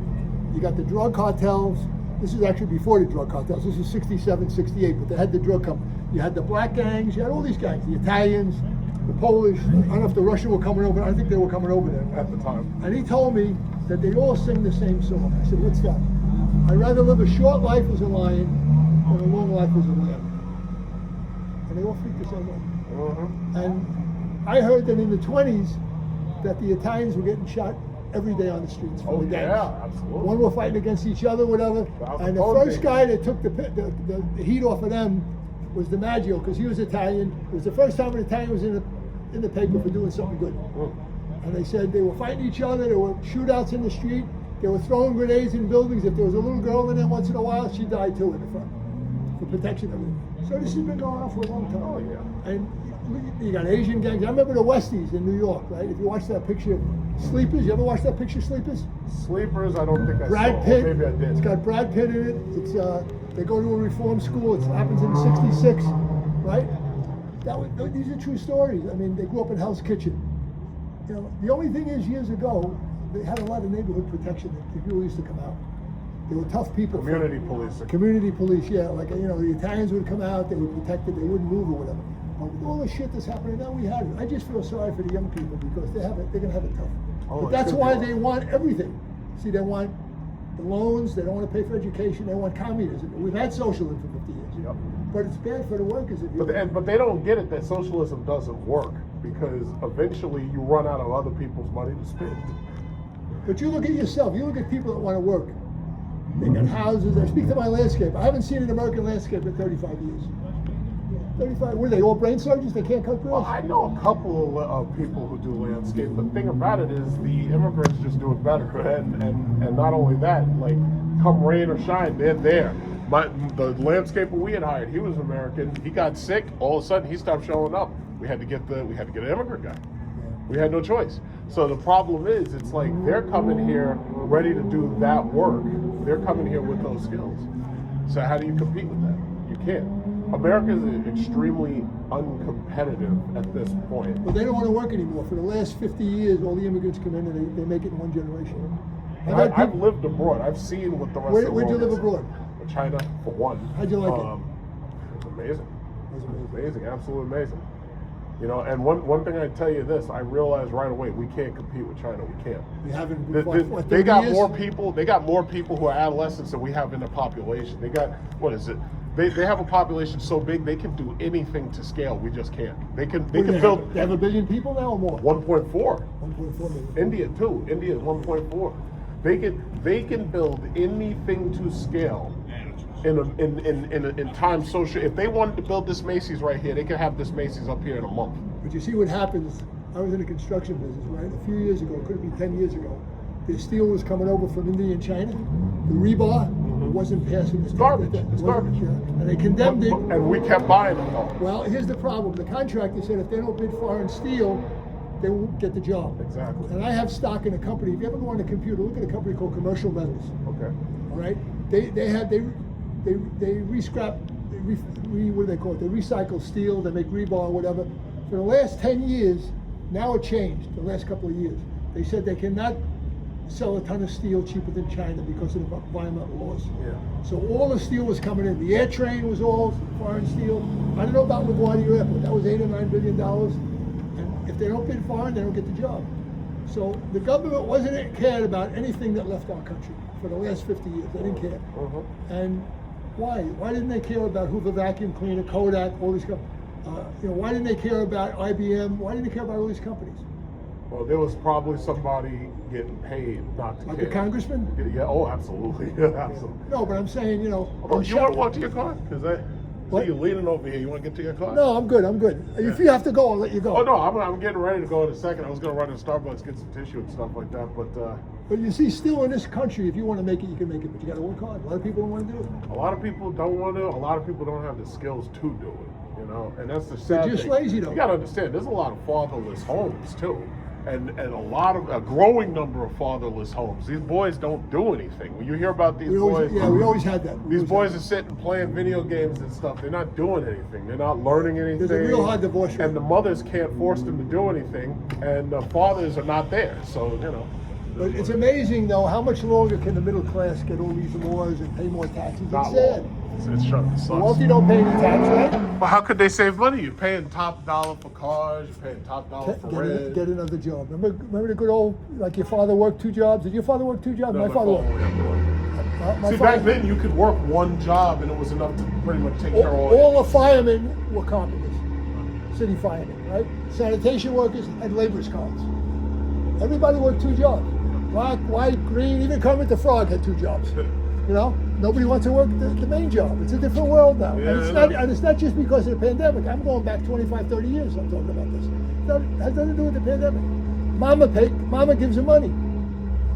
you got the drug cartels. This is actually before the drug cartels. This is 67, 68, but they had the drug company. You had the black gangs, you had all these gangs, the Italians, the Polish. I don't know if the Russian were coming over. I think they were coming over there At the time. And he told me that they all sing the same song. I said, what's that? I'd rather live a short life as a lion than a long life as a lamb. And they all speak the same way. And I heard that in the 20s that the Italians were getting shot every day on the streets from the gangs. Yeah, absolutely. One were fighting against each other, whatever. And the first guy that took the heat off of them was DiMaggio, because he was Italian. It was the first time an Italian was in the paper for doing something good. And they said they were fighting each other. There were shootouts in the street. They were throwing grenades in buildings. If there was a little girl in there once in a while, she died too in the front for protection of it. So this has been going on for a long time. Oh, yeah. And you got Asian gangs. I remember the Westies in New York, right? If you watch that picture, Sleepers. You ever watch that picture, Sleepers? Sleepers, I don't think I Brad saw. Pitt. Maybe I did. It's got Brad Pitt in it. It's they go to a reform school. It happens in '66, right? These are true stories. I mean, they grew up in Hell's Kitchen. You know, the only thing is, years ago, they had a lot of neighborhood protection. The people used to come out. They were tough people. Community police. Community police, yeah. Like, you know, the Italians would come out. They were protected. They wouldn't move or whatever. But with all the shit that's happening now, we have it. I just feel sorry for the young people because they're gonna have it tough. Oh, but that's why they want everything. See, they want the loans. They don't want to pay for education. They want communism. We've had socialism for 50 years. Yep. But it's bad for the workers if you. But they don't get it that socialism doesn't work because eventually you run out of other people's money to spend. But you look at yourself. You look at people that want to work. They got houses. I speak to my landscape. I haven't seen an American landscape in 35 years. 35. What are they? All brain surgeons? They can't cut Well, grass? I know a couple of people who do landscape. The thing about it is the immigrants just do it better, and not only that, like come rain or shine, they're there. The landscaper we had hired, he was American. He got sick. All of a sudden, he stopped showing up. We had to get an immigrant guy. We had no choice. So the problem is, it's like they're coming here ready to do that work. They're coming here with those skills. So how do you compete with that? You can't. America is extremely uncompetitive at this point. But they don't want to work anymore. For the last 50 years, all the immigrants come in and they make it in one generation. I've lived abroad. I've seen what the rest of the world Where'd you live is. abroad? China, for one. How'd you like it? It was amazing. It was amazing. Amazing, absolutely amazing. You know, and one thing I tell you this, I realized right away, we can't compete with China. We can't. We haven't. They got 30 years? more people. They got more people who are adolescents than we have in the population. They got, what is it? They have a population so big they can do anything to scale. We just can't. They can build. They have 1 billion people now or more. 1.4. 1.4 million. India too. India is 1.4. They can build anything to scale in time social. If they wanted to build this Macy's right here, they could have this Macy's up here in a month. But you see what happens. I was in the construction business, right? A few years ago, it could have been 10 years ago. The steel was coming over from India and China. The rebar wasn't passing. It's garbage. It's garbage. And they condemned it. And we kept buying them though. Well, here's the problem. The contractor said if they don't bid foreign steel, they won't get the job. Exactly. And I have stock in a company. If you ever go on the computer, look at a company called Commercial Metals. Okay. All right. They re-scrap, what do they call it? They recycle steel. They make rebar or whatever. For the last 10 years, now it changed. The last couple of years, they said they cannot sell a ton of steel cheaper than China because of the environmental laws. Yeah. So all the steel was coming in. The air train was all foreign steel. I don't know about LaGuardia Airport. That was $8 or $9 billion. And if they don't bid foreign, they don't get the job. So the government wasn't cared about anything that left our country for the last 50 years. They didn't care. And why? Why didn't they care about Hoover Vacuum Cleaner, Kodak, all these companies? Why didn't they care about IBM? Why didn't they care about all these companies? Well, there was probably somebody getting paid not to Like care. the congressman? Yeah. Oh, absolutely. Absolutely. No, but I'm saying, You want to walk to your car? Because I see you leaning over here. You want to get to your car? No, I'm good. I'm good. If you have to go, I'll let you go. Oh no, I'm getting ready to go in a second. I was going to run to Starbucks, get some tissue and stuff like that, But you see, still in this country, if you want to make it, you can make it. But you got to work hard. A lot of people don't want to do it. a lot of people don't want to. A lot of people don't have the skills to do it. You know, and that's the sad They're just thing. lazy, though. You got to understand, there's a lot of fatherless homes too. And a growing number of fatherless homes. These boys don't do anything. When you hear about these boys, we always had that. these boys are sitting playing video games and stuff. They're not doing anything. They're not learning anything. There's a real hard divorce rate. And the mothers can't force them to do anything, and the fathers are not there. So, you know. But it's amazing, though, how much longer can the middle class get all these laws and pay more taxes? It's Not sad. long. It's sucks. The wealthy don't pay any tax, right? Well, how could they save money? You're paying top dollar for cars. You're paying top dollar for rent. Get another job. Remember the good old, like your father worked 2 jobs? Did your father work 2 jobs? No, My father worked. My See, father- back then you could work one job and it was enough to pretty much take care of all the firemen were carpenters, city firemen, right? Sanitation workers had laborers' cards. Everybody worked 2 jobs. Black, white, green, even Kermit the Frog had 2 jobs. You know, nobody wants to work the main job. It's a different world now. Yeah, and it's not just because of the pandemic. I'm going back 25, 30 years I'm talking about this. It has nothing to do with the pandemic. Mama gives them money.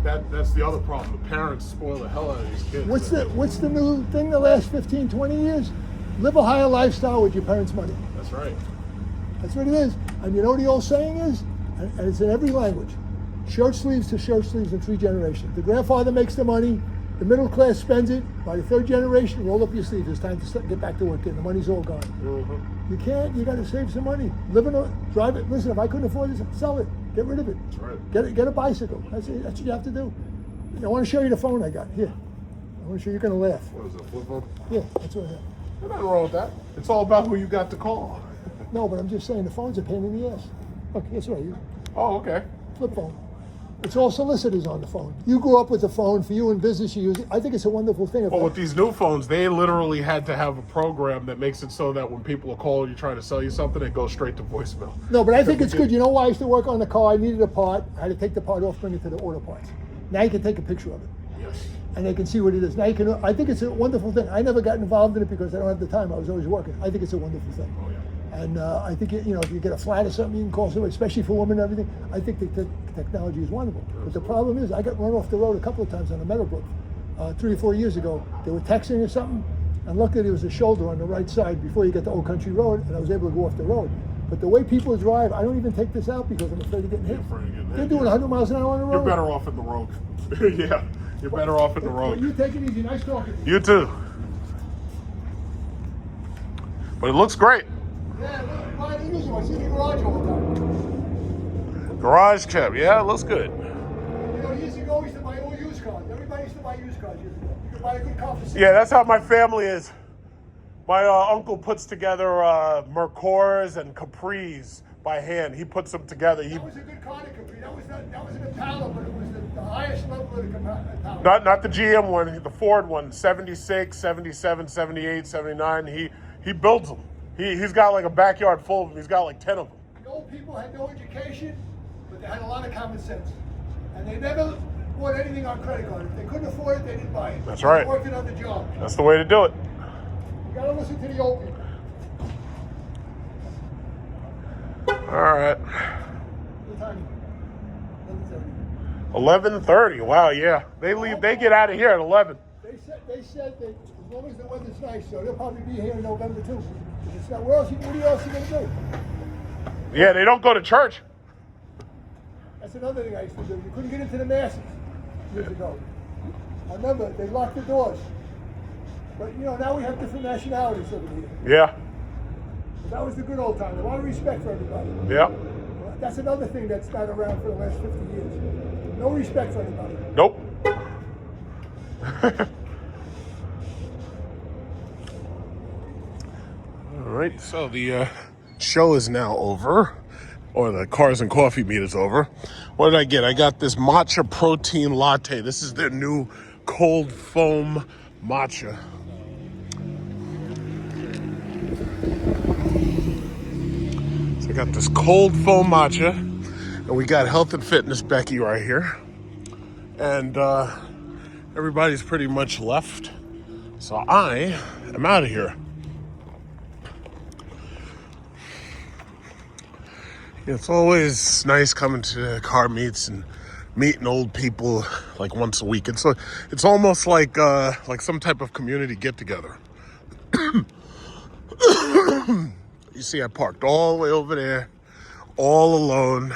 That's the other problem. The parents spoil the hell out of these kids. What's the new thing the last 15, 20 years? Live a higher lifestyle with your parents' money. That's right. That's what it is. And you know what the old saying is? And it's in every language. Shirt sleeves to shirt sleeves in 3 generations. The grandfather makes the money, the middle class spends it. By the 3rd generation, roll up your sleeves. It's time to get back to work and the money's all gone. You can't, you gotta save some money. Drive it. Listen, if I couldn't afford this, sell it. Get rid of it. That's right. Get a bicycle. That's what you have to do. I want to show you the phone I got. Here. I want to show you. You're gonna laugh. What is it, flip phone? Yeah, that's what I have. There's nothing wrong with that. It's all about who you got to call. No, but I'm just saying the phone's a pain in the ass. Look, that's what I use. Oh, okay. Flip phone. It's all solicitors on the phone. You grew up with the phone. For you in business, you use it. I think it's a wonderful thing. Well, with these new phones, they literally had to have a program that makes it so that when people are calling you trying to sell you something, it goes straight to voicemail. No, but I think it's good. You know why I used to work on the car? I needed a part. I had to take the part off, bring it to the auto parts. Now you can take a picture of it. Yes. And they can see what it is. Now you can. I think it's a wonderful thing. I never got involved in it because I don't have the time. I was always working. I think it's a wonderful thing. Oh, yeah. And I think, if you get a flat or something, you can call somebody, especially for women and everything. I think the technology is wonderful. But the problem is, I got run off the road a couple of times on the Meadowbrook 3 or 4 years ago. They were texting or something, and luckily there was a shoulder on the right side before you get to Old Country Road, and I was able to go off the road. But the way people drive, I don't even take this out because I'm afraid of getting hit. They're doing 100 miles an hour on the road. You're better off in the road. Yeah, you're better off in the road. You take it easy. Nice talking to you. You too. But it looks great. Yeah, look, why do you use it? I see the garage all the time. Garage cab, yeah, it looks good. You know, years ago, we used to buy all used cars. Everybody used to buy used cars years ago. You could buy a good car for $60. Yeah, that's how my family is. My uncle puts together Mercors and Capris by hand. He puts them together. That was a good car, the Capri. That was an Impala, but it was the highest level of the Impala. Not the GM one, the Ford one, 76, 77, 78, 79. He builds them. He's got like a backyard full of them. He's got like 10 of them. The old people had no education, but they had a lot of common sense. And they never bought anything on credit card. If they couldn't afford it, they didn't buy it. That's right. They worked it on the job. That's the way to do it. You gotta listen to the old people. All right. What time? 11:30. Wow, yeah. They leave. They get out of here at 11. They said that as long as the weather's nice, so they'll probably be here in November too. If it's not, what else you gonna do? Yeah, they don't go to church. That's another thing I used to do. You couldn't get into the masses years ago. I remember they locked the doors. But you know, now we have different nationalities over here. Yeah. But that was the good old time. A lot of respect for everybody. Yeah. That's another thing that's not around for the last 50 years. No respect for anybody. Nope. All right, so the show is now over, or the Cars and Coffee meet is over. What did I get? I got this matcha protein latte. This is their new cold foam matcha. So I got this cold foam matcha, and we got Health and Fitness Becky right here. And everybody's pretty much left. So I am out of here. It's always nice coming to car meets and meeting old people like once a week. It's almost like some type of community get together. You see, I parked all the way over there, all alone.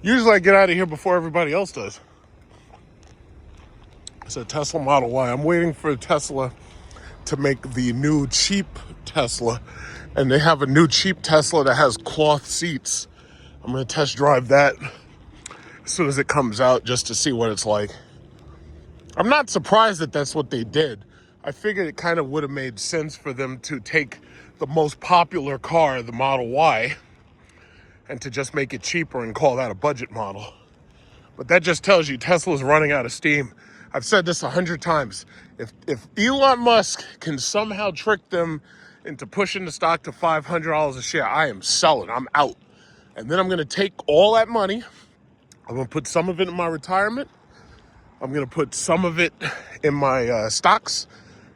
Usually I get out of here before everybody else does. It's a Tesla Model Y. I'm waiting for Tesla to make the new cheap Tesla. And they have a new cheap Tesla that has cloth seats. I'm going to test drive that as soon as it comes out just to see what it's like. I'm not surprised that that's what they did. I figured it kind of would have made sense for them to take the most popular car, the Model Y, and to just make it cheaper and call that a budget model. But that just tells you Tesla's running out of steam. I've said this 100 times. If Elon Musk can somehow trick them into pushing the stock to $500 a share, I am selling. I'm out. And then I'm going to take all that money. I'm going to put some of it in my retirement. I'm going to put some of it in my stocks,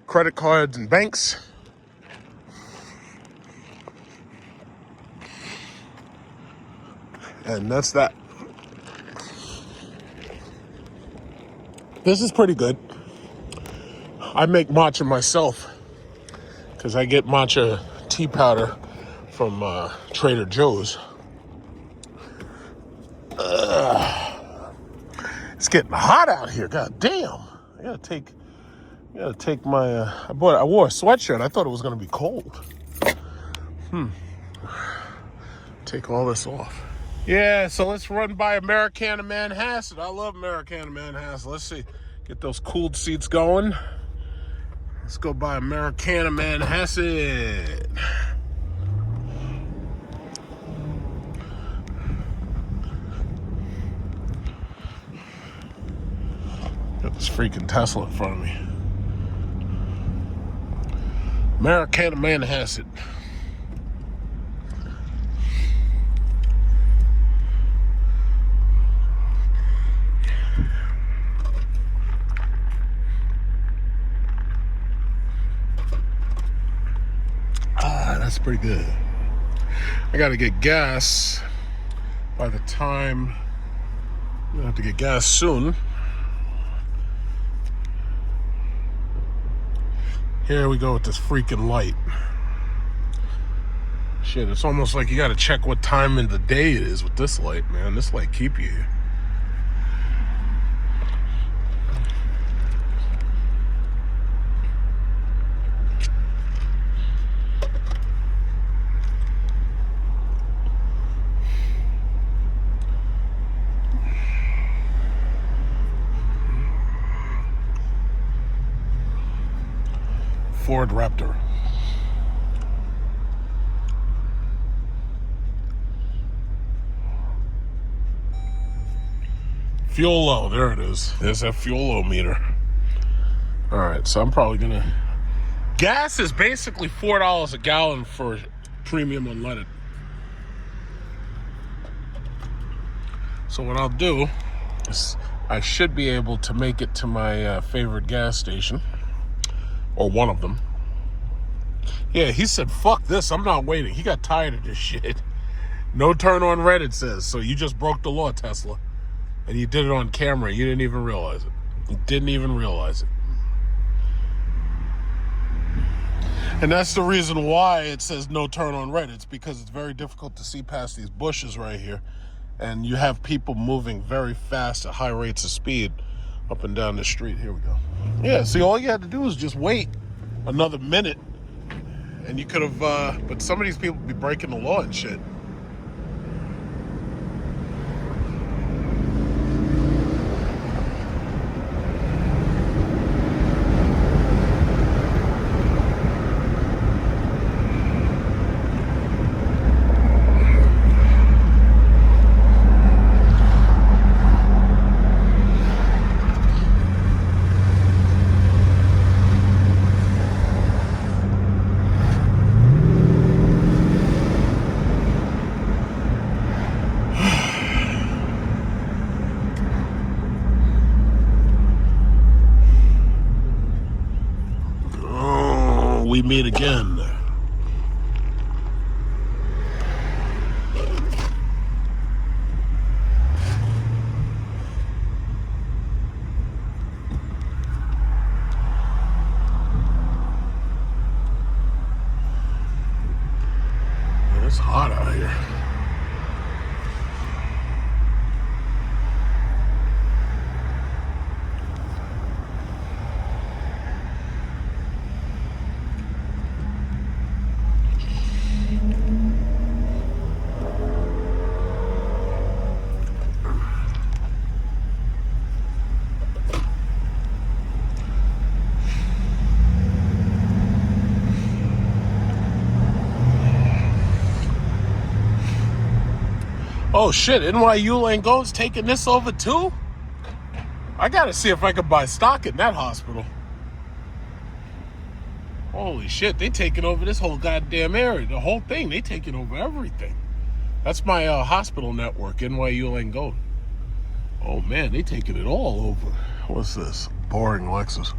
credit cards, and banks. And that's that. This is pretty good. I make matcha myself because I get matcha tea powder from Trader Joe's. It's getting hot out here. God damn! I gotta take my. I wore a sweatshirt. I thought it was gonna be cold. Take all this off. Yeah, so let's run by Americana Manhasset. I love Americana Manhasset. Let's see. Get those cooled seats going. Let's go by Americana Manhasset. Got this freaking Tesla in front of me. Americana Manhasset. That's pretty good. I gotta get gas by the time. I'm gonna have to get gas soon. Here we go with this freaking light. Shit, it's almost like you gotta check what time in the day it is with this light, man. This light keep you here. Ford Raptor. Fuel low, there it is. There's that fuel low meter. All right, so I'm probably gonna. Gas is basically $4 a gallon for premium unleaded. So what I'll do is I should be able to make it to my favorite gas station, or one of them. Yeah, he said, "Fuck this! I'm not waiting." He got tired of this shit. No turn on red, it says. So you just broke the law, Tesla. And you did it on camera. You didn't even realize it. You didn't even realize it. And that's the reason why it says no turn on red. It's because it's very difficult to see past these bushes right here. And you have people moving very fast at high rates of speed up and down the street. Here we go. Yeah, see, all you had to do was just wait another minute. And you could have, but some of these people be breaking the law and shit. We meet again. It's hot out here. Oh shit, NYU Langone's taking this over too? I gotta see if I can buy stock in that hospital. Holy shit, they taking over this whole goddamn area. The whole thing, they taking over everything. That's my hospital network, NYU Langone. Oh man, they taking it all over. What's this? Boring Lexus.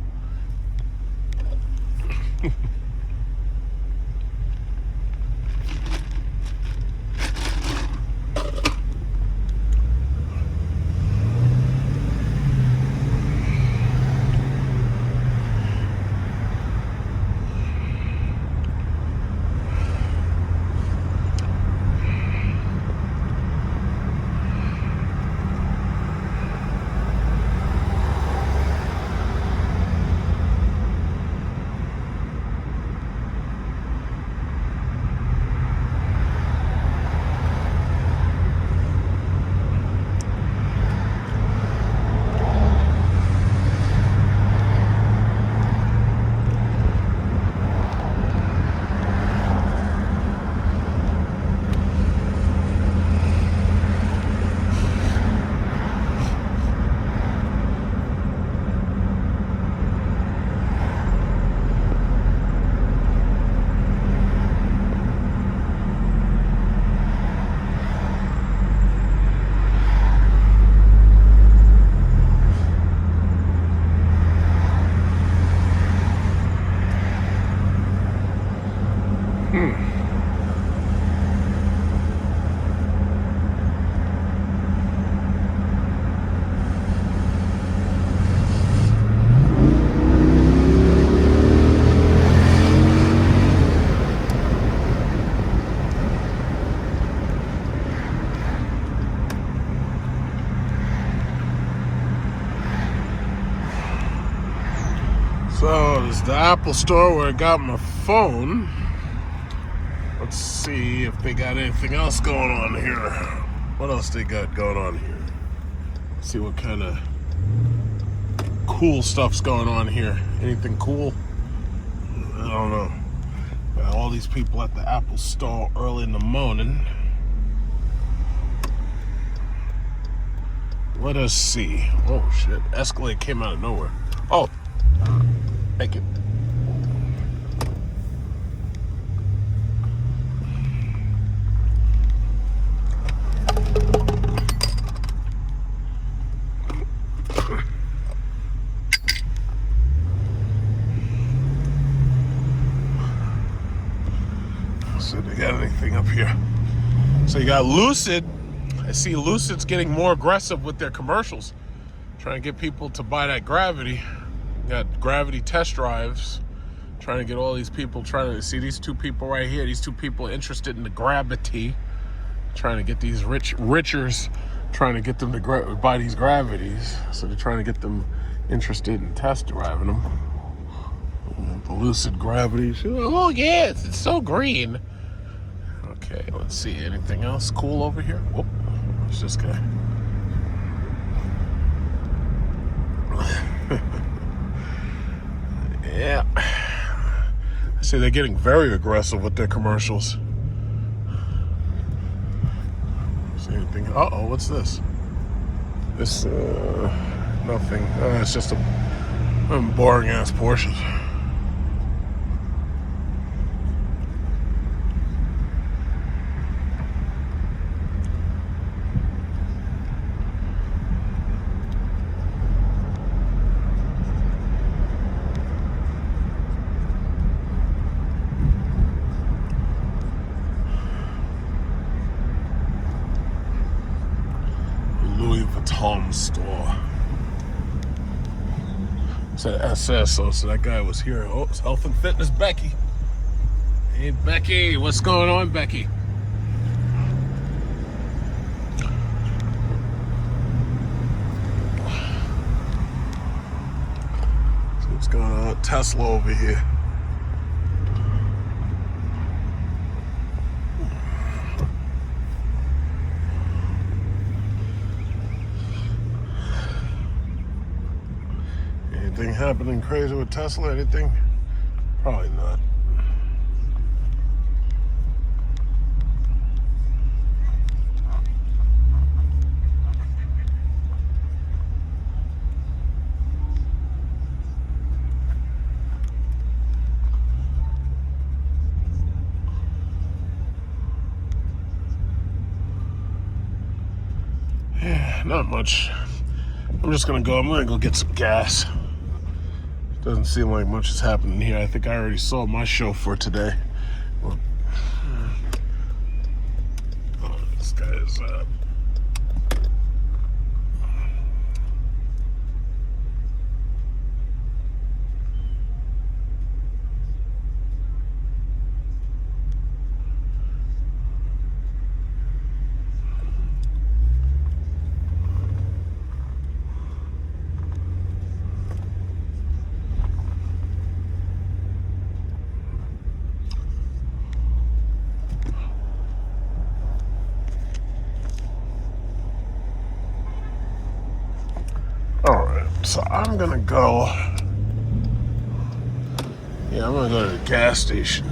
So there's the Apple store where I got my phone. Let's see if they got anything else going on here. What else they got going on here? Let's see what kind of cool stuff's going on here. Anything cool? don't know. Got all these people at the Apple store early in the morning. Let us see. Oh shit! Escalade came out of nowhere. Oh, thank you. So they got anything up here? So you got Lucid. I see Lucid's getting more aggressive with their commercials, trying to get people to buy that Gravity. You got Gravity test drives, trying to get all these people, trying to see these two people right here. These two people interested in the Gravity, trying to get these richers, trying to get them to buy these Gravities. So they're trying to get them interested in test driving them. The Lucid Gravity. Oh yes, it's so green. Okay, let's see. Anything else cool over here? Whoop, it's this guy. Yeah. I see they're getting very aggressive with their commercials. See anything? Uh-oh, what's this? This, nothing. It's just a boring ass Porsche. Louis Vuitton store. It's an SS, so that guy was here. Oh, it's Health and Fitness Becky. Hey, Becky, what's going on, Becky? So what's going on? Tesla over here. Anything happening crazy with Tesla? Anything? Probably not. Yeah, not much. I'm gonna go get some gas. Doesn't seem like much is happening here. I think I already saw my show for today. Well, oh, this guy is alright, so I'm gonna go. Yeah, I'm gonna go to the gas station.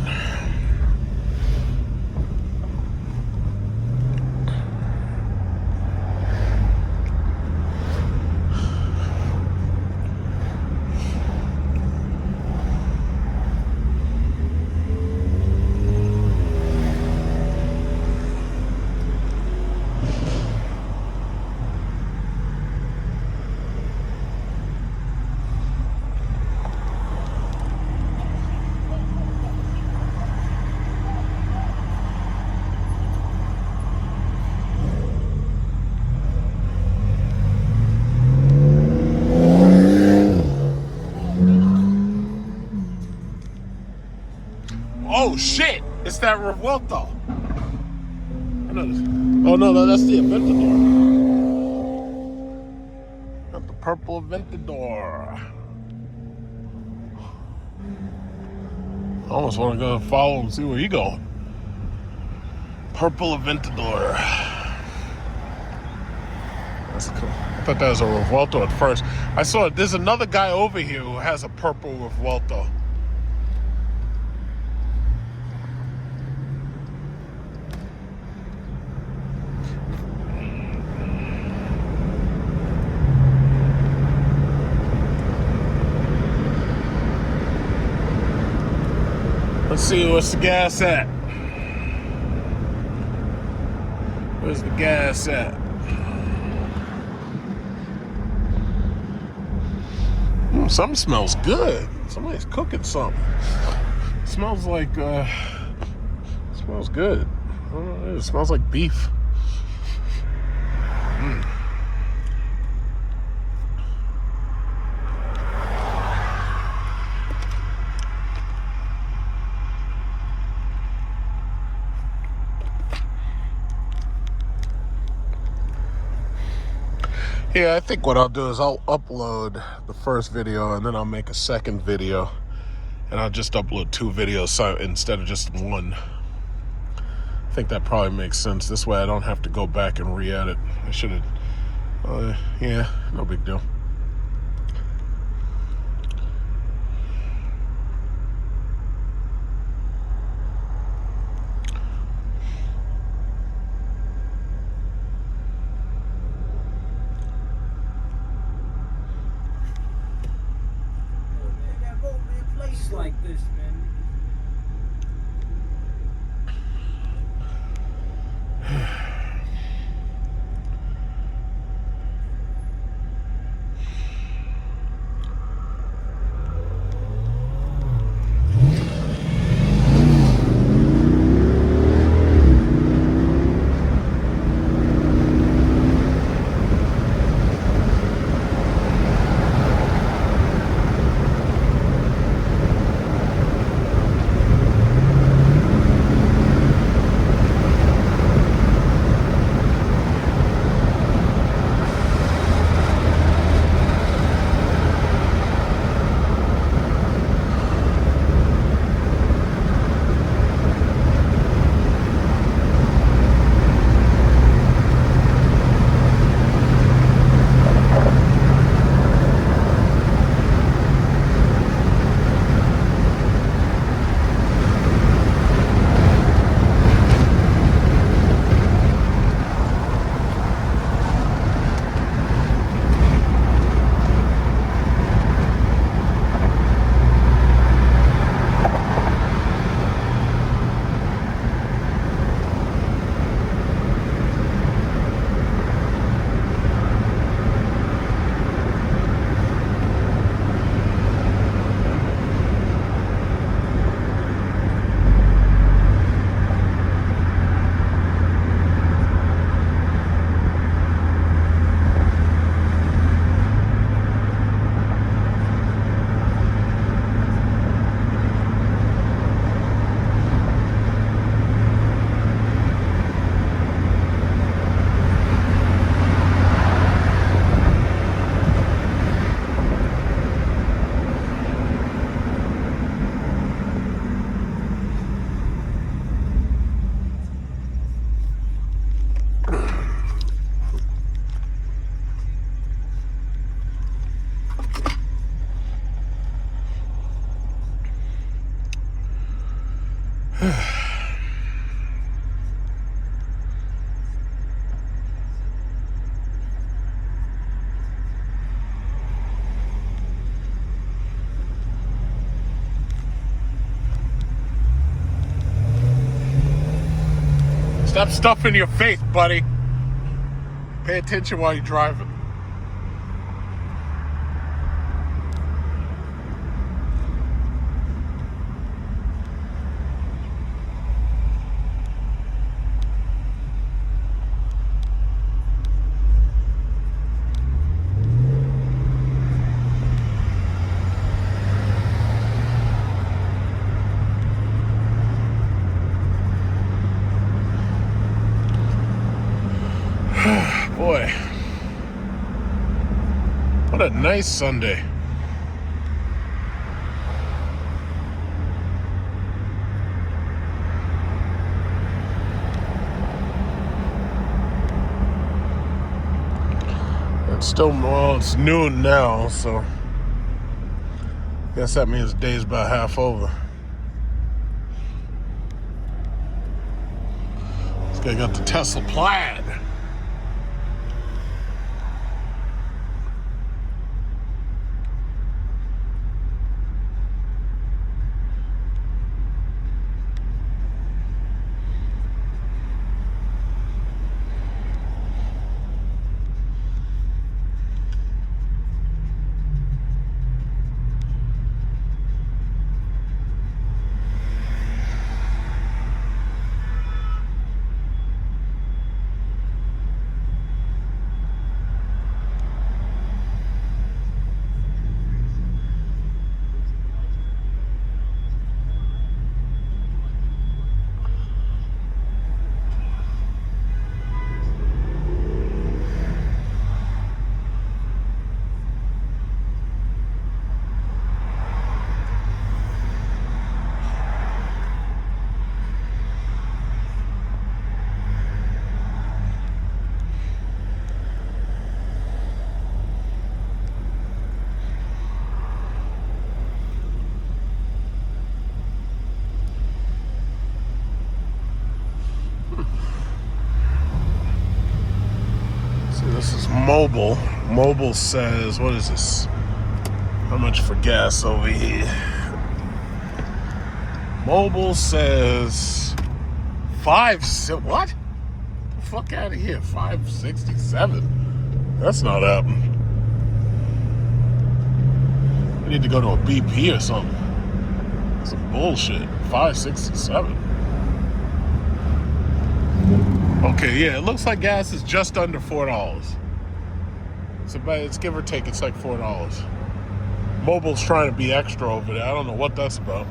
Oh shit! It's that Revuelto. I know this. Oh no, that's the Aventador. Got the purple Aventador. I almost want to go follow him and see where he going. Purple Aventador. That's cool. I thought that was a Revuelto at first. I saw there's another guy over here who has a purple Revuelto. Let's see, what's the gas at? Where's the gas at? Something smells good. Somebody's cooking something. It smells like, smells good. I don't know, it smells like beef. Yeah, I think what I'll do is I'll upload the first video and then I'll make a second video. And I'll just upload 2 videos instead of just one. I think that probably makes sense. This way I don't have to go back and re-edit. I should have... yeah, no big deal. Like this, man. Stop stuffing your face, buddy. Pay attention while you're driving. Boy, what a nice Sunday. It's still, well, it's noon now, so I guess that means the day's about half over. This guy got the Tesla Plaid. Mobile. Mobile says, what is this? How much for gas over here? Mobile says what? Get the fuck out of here. 567. That's not happening. We need to go to a BP or something. That's some bullshit. 567. Okay, yeah, it looks like gas is just under $4. It's give or take, it's like $4. Mobile's trying to be extra over there. I don't know what that's about.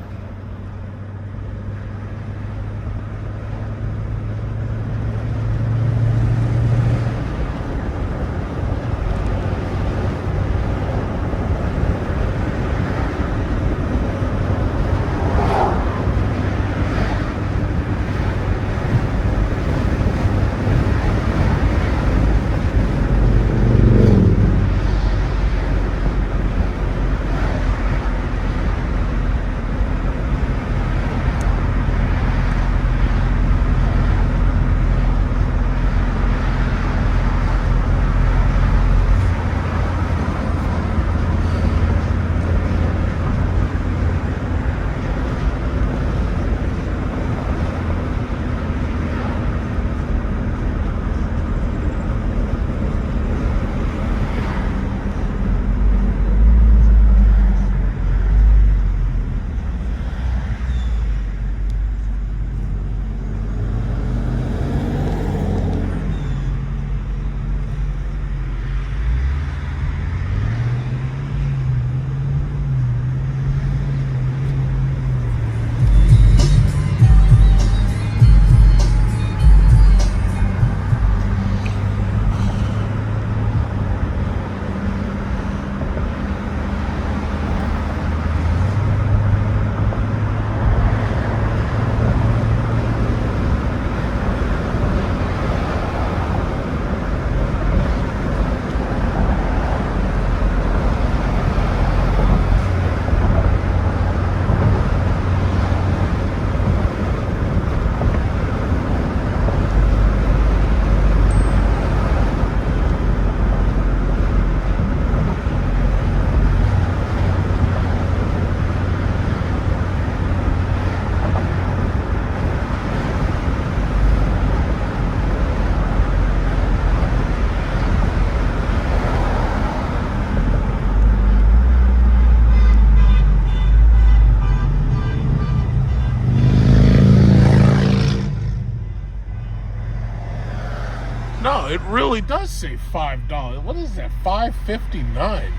No, it really does say $5. What is that? $5.59.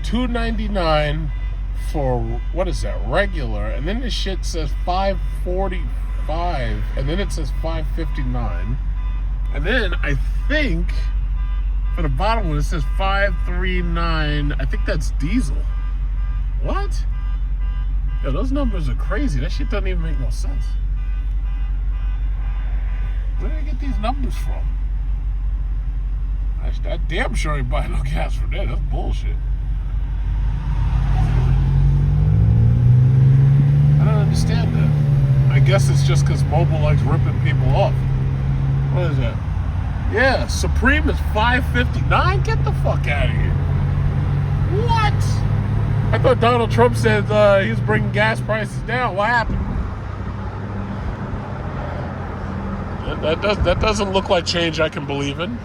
$2.99 for, what is that, regular, and then this shit says $5.45, and then it says $5.59, and then I think for the bottom one it says $5.39. I think that's diesel. What? Yeah, those numbers are crazy. That shit doesn't even make no sense. Where did I get these numbers from? I damn sure ain't buying no gas for that. That's bullshit. I don't understand that. I guess it's just because Mobile likes ripping people off. What is that? Yeah, Supreme is $5.59. Get the fuck out of here. What? I thought Donald Trump said he was bringing gas prices down. What happened? That doesn't look like change I can believe in.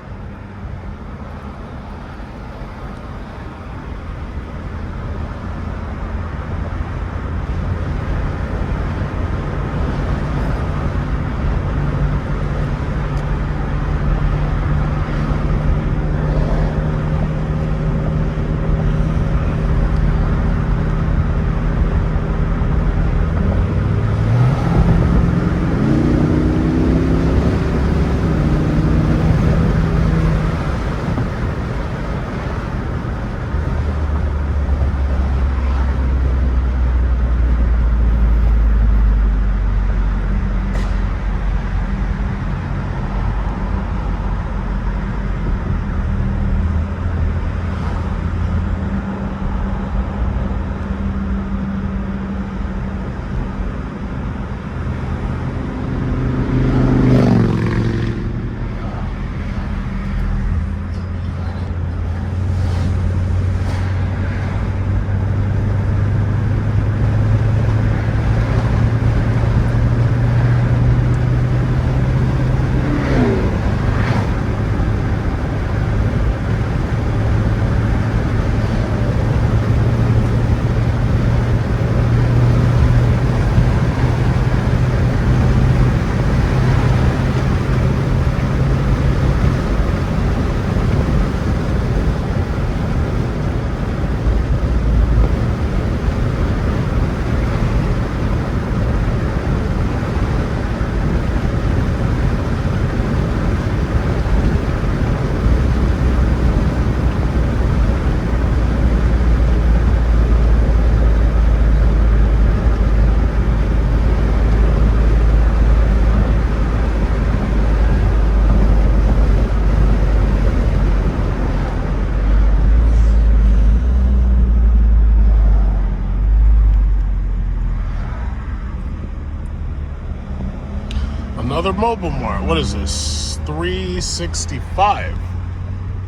Another mobile mart. What is this? $3.65.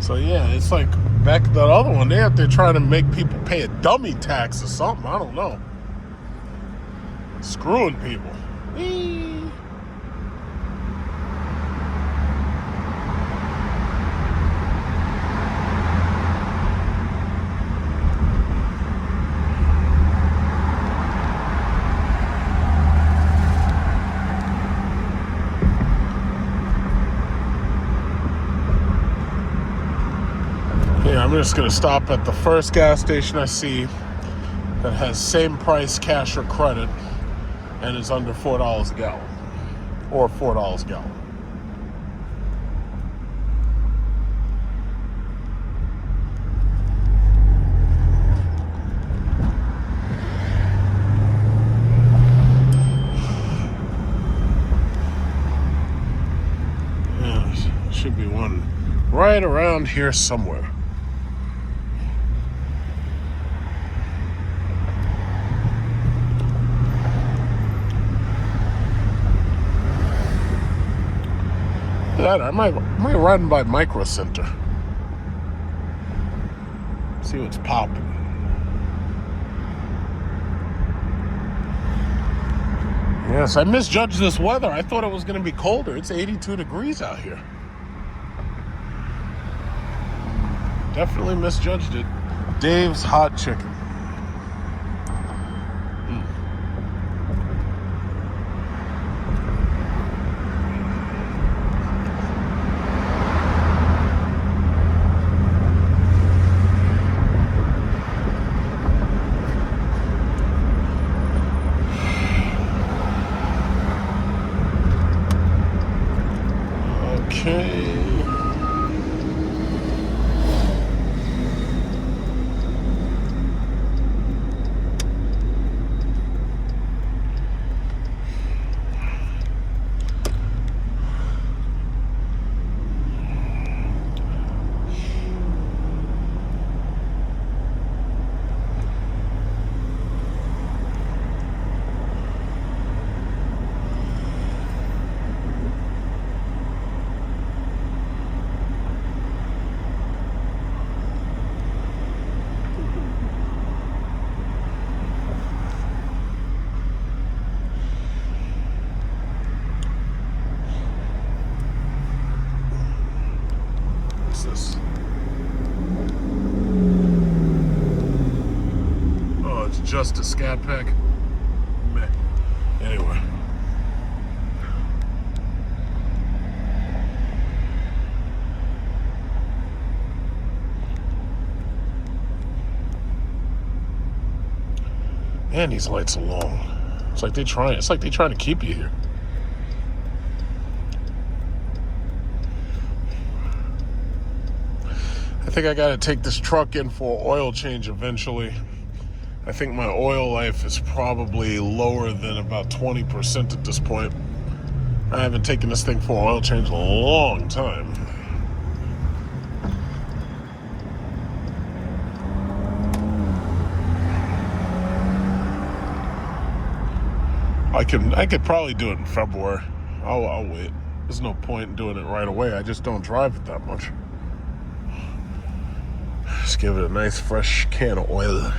So yeah, it's like back at that other one. They out there trying to make people pay a dummy tax or something. I don't know. Screwing people. Yeah, I'm just gonna stop at the first gas station I see that has same price cash or credit and is under $4 a gallon or $4 a gallon. Yeah, there should be one right around here somewhere. That I might run by Micro Center. See what's popping. Yes, I misjudged this weather. I thought it was going to be colder. It's 82 degrees out here. Definitely misjudged it. Dave's Hot Chicken. Okay. What's this? Oh, it's just a scat pack. Meh. Anyway. Man, these lights are long. It's like they trying to keep you here. I think I gotta take this truck in for oil change eventually. I think my oil life is probably lower than about 20% at this point. I haven't taken this thing for oil change in a long time. I could probably do it in February. I'll wait. There's no point in doing it right away. I just don't drive it that much. Just give it a nice fresh can of oil.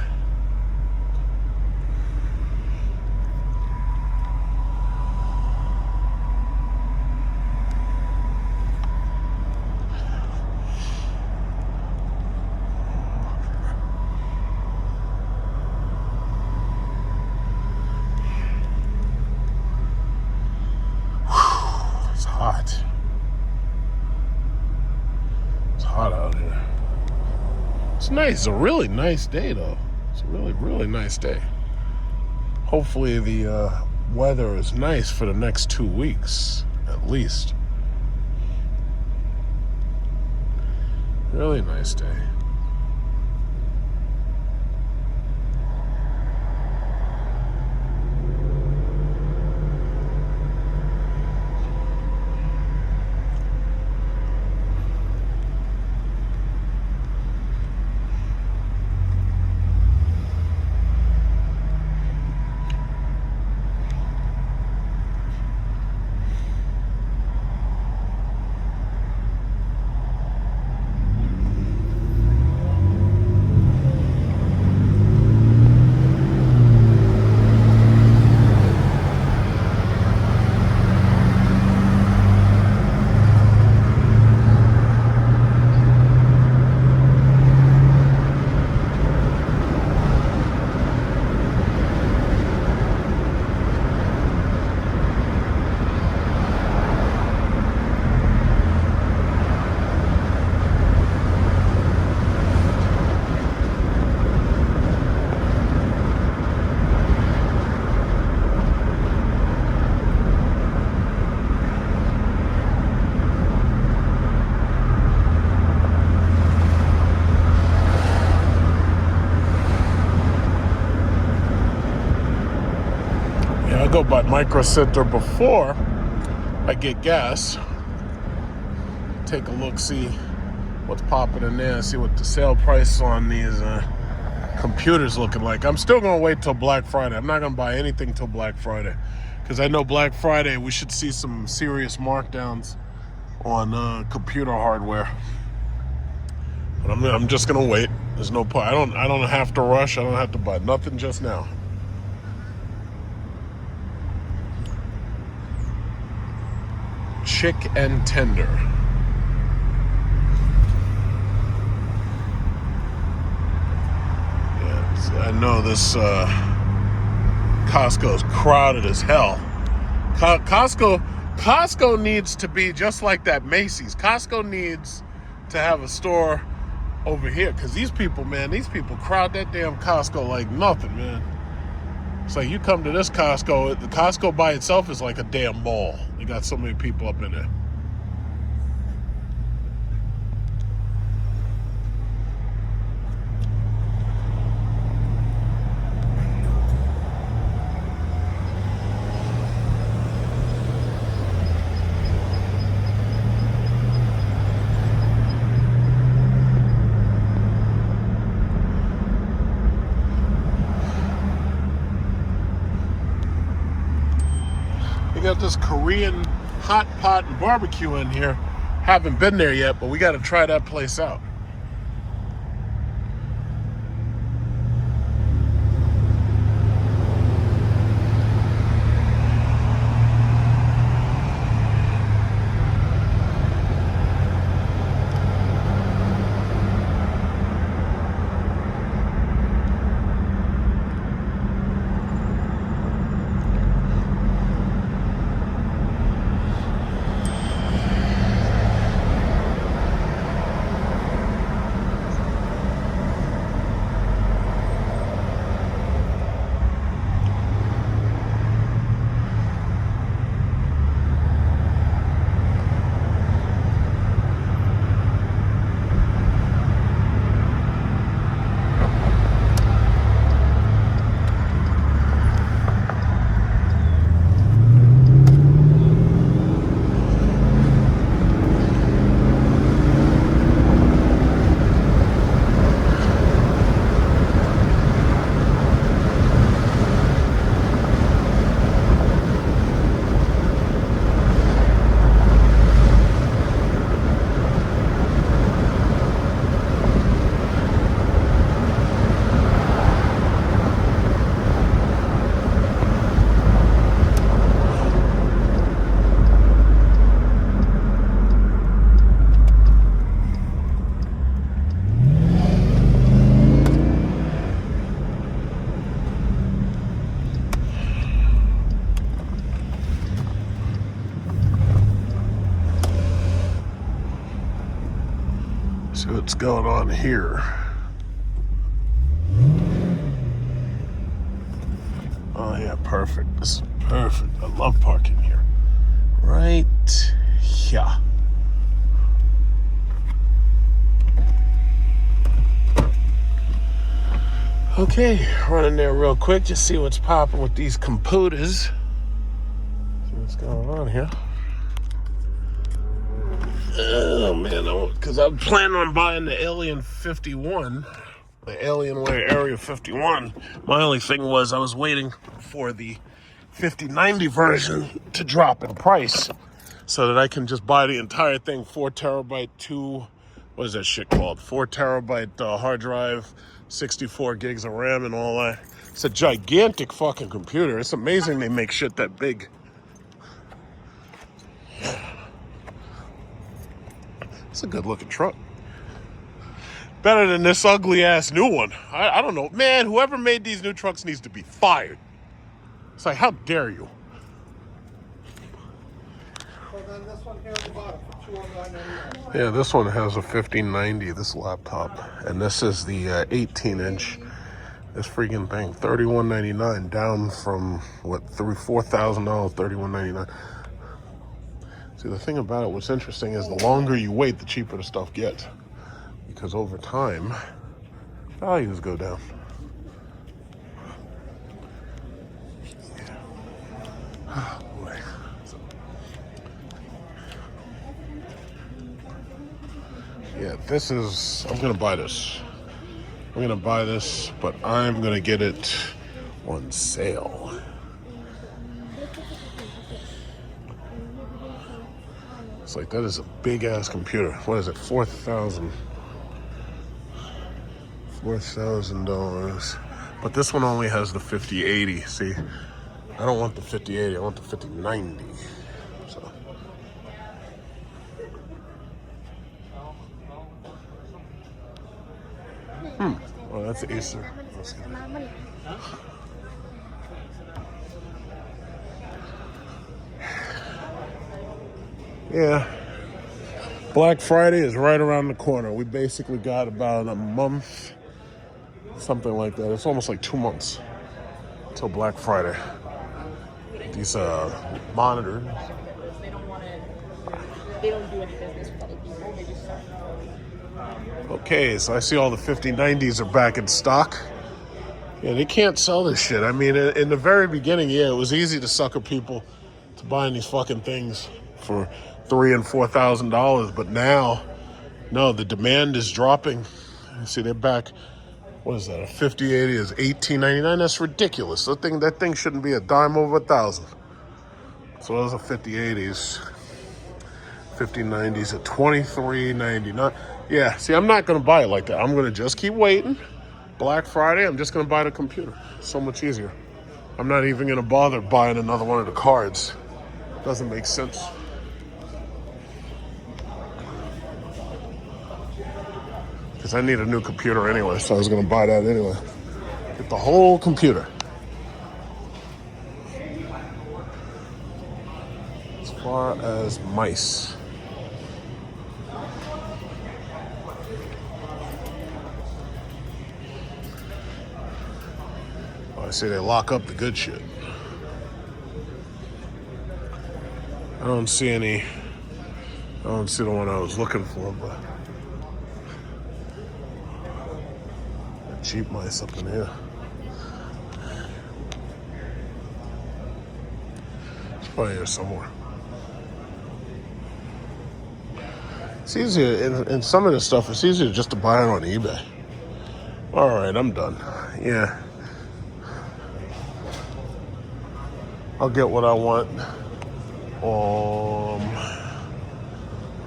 It's hot. It's hot out here. It's nice. It's a really nice day, though. It's a really, really nice day. Hopefully the weather is nice for the next 2 weeks, at least. Really nice day. stop by Micro Center before I get gas. Take a look, see what's popping in there, see what the sale price on these computers looking like. I'm still gonna wait till Black Friday. I'm not gonna buy anything till Black Friday, because I know Black Friday we should see some serious markdowns on computer hardware. But I'm just gonna wait. There's no point. I don't have to rush. I don't have to buy nothing just now. Chick and tender. Yeah, I know this Costco is crowded as hell. Costco needs to be just like that Macy's. Costco needs to have a store over here, because these people crowd that damn Costco like nothing, man. It's like you come to this Costco, the Costco by itself is like a damn mall. You got so many people up in there. We got this Korean hot pot and barbecue in here. Haven't been there yet, but we got to try that place out. See what's going on here. Oh yeah, perfect. This is perfect. I love parking here. Right here. Okay, running there real quick, just see what's popping with these computers. See what's going on here. Oh man, because I'm planning on buying the Alien 51, the Alienware Area 51. My only thing was I was waiting for the 5090 version to drop in price so that I can just buy the entire thing, 4 terabyte, what is that shit called? 4 terabyte hard drive, 64 gigs of RAM and all that. It's a gigantic fucking computer. It's amazing they make shit that big. It's a good looking truck. Better than this ugly ass new one. I don't know. Man, whoever made these new trucks needs to be fired. It's like, how dare you? So then this one here at the bottom for $209.99. Yeah, this one has a 1590, this laptop. And this is the 18-inch. This freaking thing, $31.99, down from, what, $4,000, $31.99. See, the thing about it, what's interesting is the longer you wait, the cheaper the stuff gets. Because over time, values go down. Yeah, this is, I'm gonna buy this. I'm gonna buy this, but I'm gonna get it on sale. It's like, that is a big ass computer. What is it, $4,000. But this one only has the 5080. See, I don't want the 5080, I want the 5090. So. Oh, that's Acer. That's good. Yeah. Black Friday is right around the corner. We basically got about a month, something like that. It's almost like 2 months till Black Friday. These monitors. They don't do any business with other people. They just start. Okay, so I see all the 5090s are back in stock. Yeah, they can't sell this shit. I mean, in the very beginning, yeah, it was easy to sucker people to buying these fucking things for $3,000 and $4,000, but now, no, the demand is dropping. You see, they're back. What is that? A 5080 is $1,899. That's ridiculous. That thing shouldn't be a dime over $1,000. So those are 5080s. 5090s at $23.99. Yeah, see, I'm not gonna buy it like that. I'm gonna just keep waiting. Black Friday, I'm just gonna buy the computer. It's so much easier. I'm not even gonna bother buying another one of the cards. Doesn't make sense. Because I need a new computer anyway, so I was gonna buy that anyway. Get the whole computer. As far as mice. I say they lock up the good shit. I don't see the one I was looking for, but cheap mice up in here. It's probably here somewhere. It's easier, in some of this stuff, it's easier just to buy it on eBay. All right, I'm done. Yeah. I'll get what I want.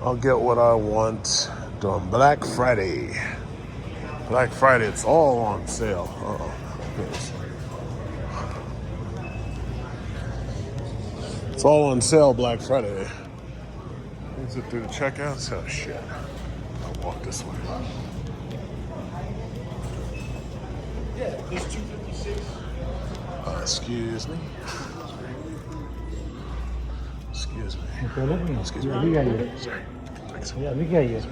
I'll get what I want on Black Friday. Black Friday, it's all on sale. It's all on sale Black Friday. Is it through the checkouts? Oh shit. I'll walk this way. Yeah, there's 256. Excuse me. Excuse me. Excuse me. Sorry. Thanks. Yeah, we get you.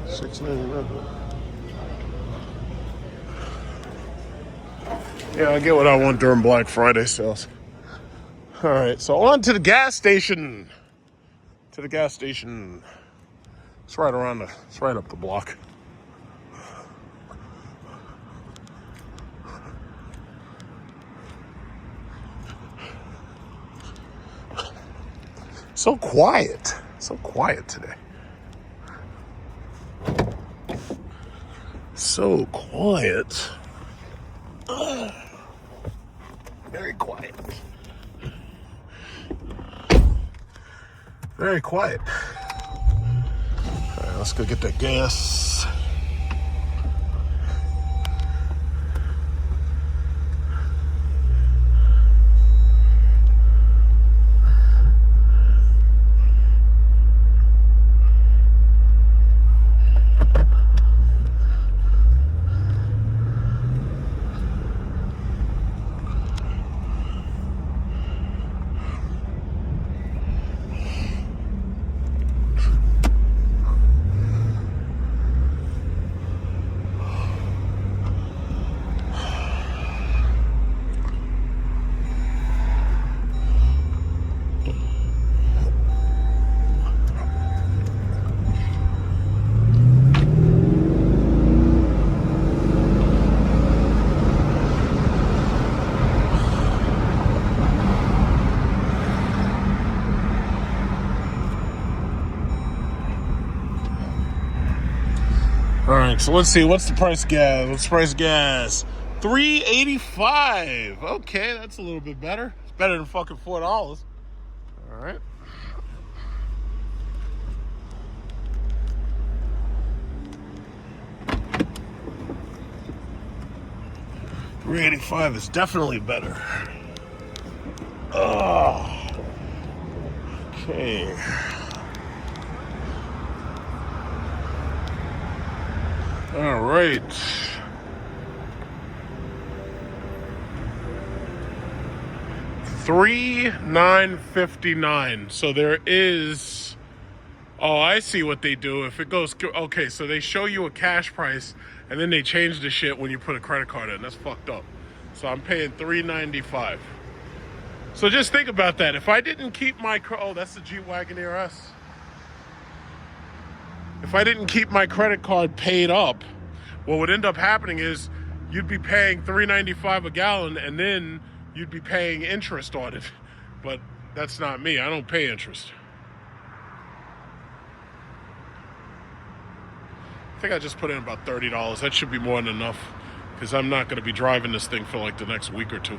$6.99. Yeah, I get what I want during Black Friday sales. All right, so on to the gas station. To the gas station. It's right up the block. So quiet today. So quiet. Very quiet. Very quiet. All right, let's go get that gas. right, so let's see. What's the price of gas? What's the price of gas? $3.85. Okay, that's a little bit better. It's better than fucking $4. All right. $3.85 is definitely better. Oh. Okay. All right. $3,959. So there is. Oh, I see what they do. If it goes, okay, so they show you a cash price and then they change the shit when you put a credit card in. That's fucked up. So I'm paying $3.95. So just think about that. If I didn't keep my that's the Jeep Wagoneer S. If I didn't keep my credit card paid up, what would end up happening is you'd be paying $3.95 a gallon and then you'd be paying interest on it. But that's not me. I don't pay interest. I think I just put in about $30. That should be more than enough because I'm not going to be driving this thing for like the next week or two.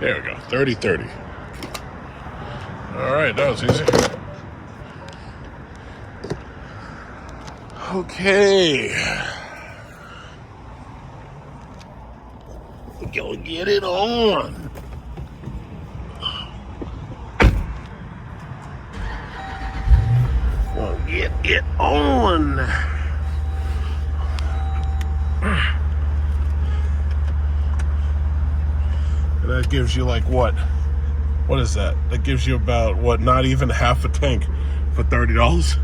There we go, 30-30. All right, that was easy. Okay. We're gonna get it on. We'll get it on. And that gives you like what? What is that? That gives you about what? Not even half a tank for $30.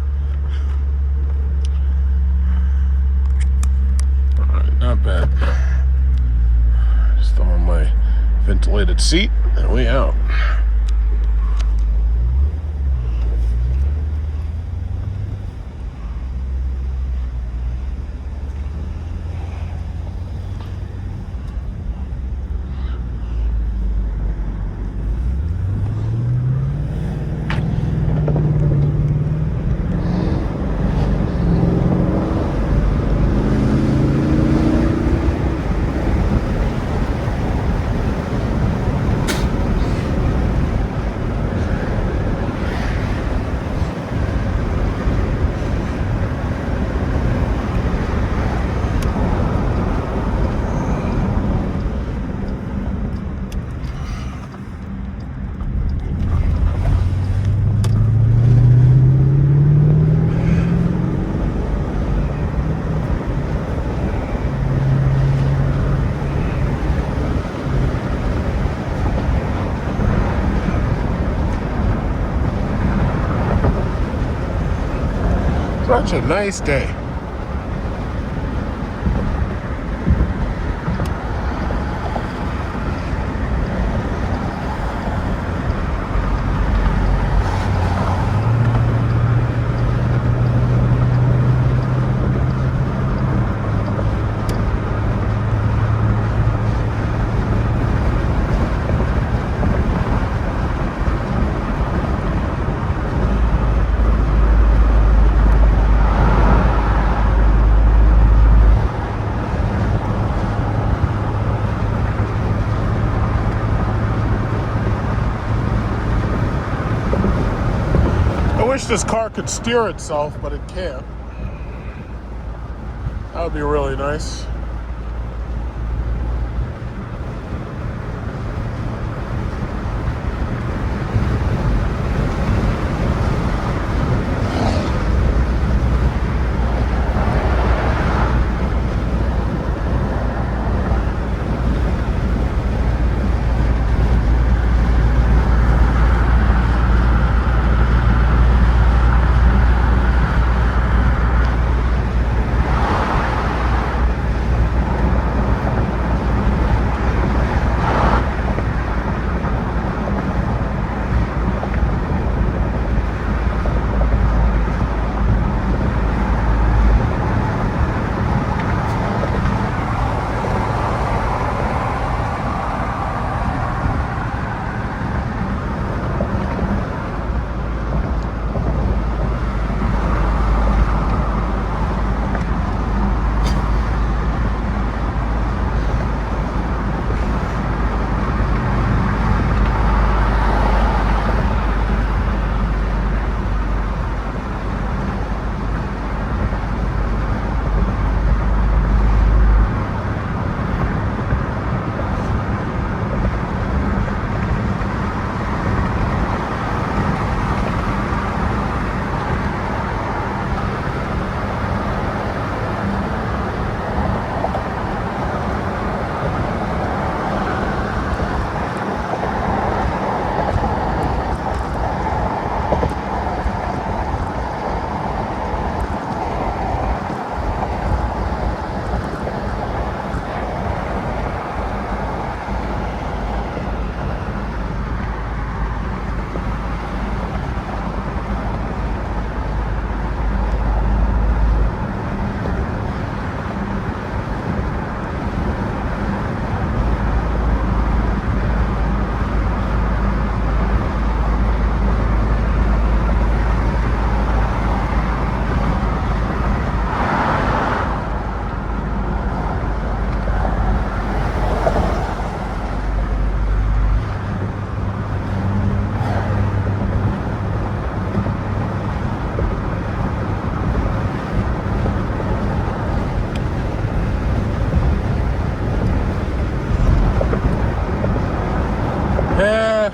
All right, not bad. Just on my ventilated seat, and we out. Such a nice day. I wish this car could steer itself, but it can't. That would be really nice.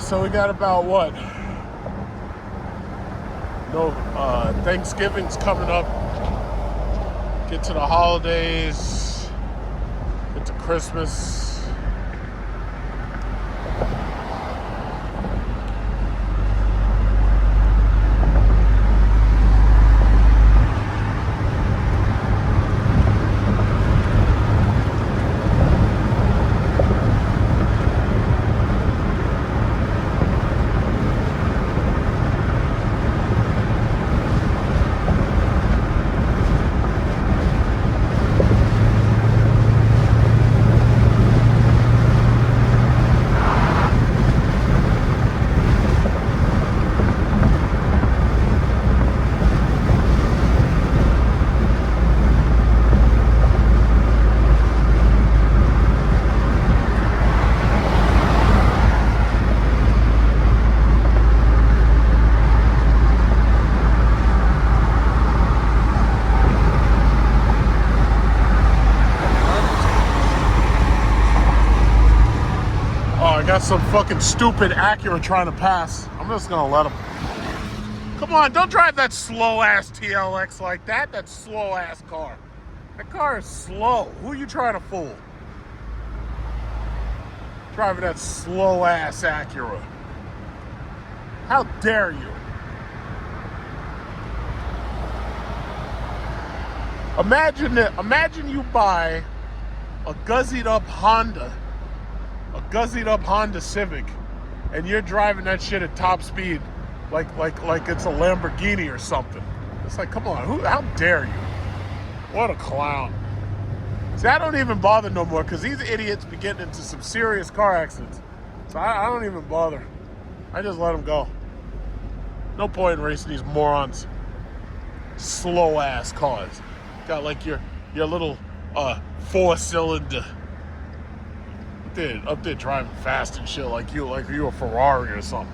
So we got about what? No, Thanksgiving's coming up. Get to the holidays. Get to Christmas. Got some fucking stupid Acura trying to pass. I'm just gonna let him. Come on, don't drive that slow ass TLX like that. That slow ass car. That car is slow. Who are you trying to fool? Driving that slow ass Acura. How dare you? Imagine you buy a guzzied up Honda Civic, and you're driving that shit at top speed like it's a Lamborghini or something. It's like, come on, how dare you? What a clown. See, I don't even bother no more because these idiots be getting into some serious car accidents. So I don't even bother. I just let them go. No point in racing these morons. Slow ass cars. Got like your little 4-cylinder up there driving fast and shit like you a Ferrari or something.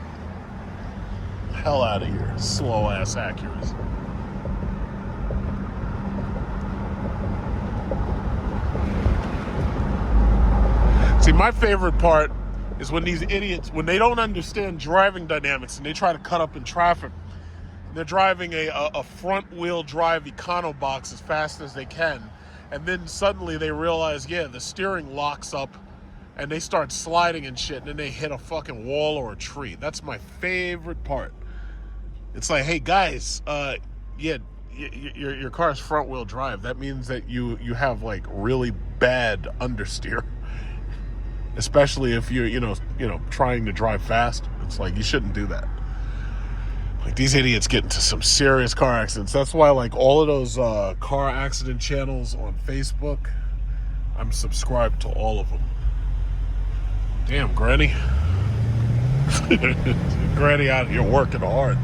Hell out of here, slow ass Acuras. See, my favorite part is when these idiots, when they don't understand driving dynamics and they try to cut up in traffic. They're driving a front wheel drive Econobox as fast as they can, and then suddenly they realize, yeah, the steering locks up. And they start sliding and shit, and then they hit a fucking wall or a tree. That's my favorite part. It's like, hey guys, yeah, your car's front wheel drive. That means that you have like really bad understeer, especially if you're you know trying to drive fast. It's like you shouldn't do that. Like these idiots get into some serious car accidents. That's why like all of those car accident channels on Facebook, I'm subscribed to all of them. Damn, Granny. Granny out here working hard.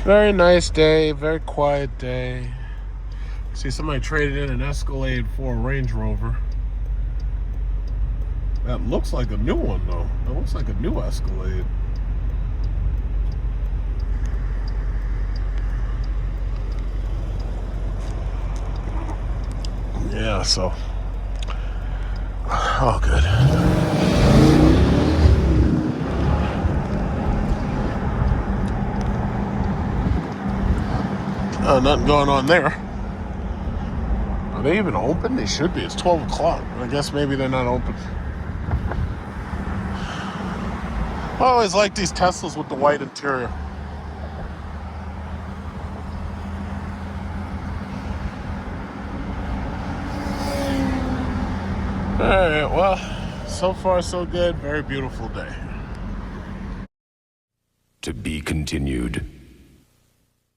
Very nice day, very quiet day. See, somebody traded in an Escalade for a Range Rover. That looks like a new one, though. That looks like a new Escalade. Yeah, so. Oh, good. Nothing going on there. Are they even open? They should be. It's 12 o'clock. I guess maybe they're not open. I always like these Teslas with the white interior. Alright, well, so far so good. Very beautiful day. To be continued.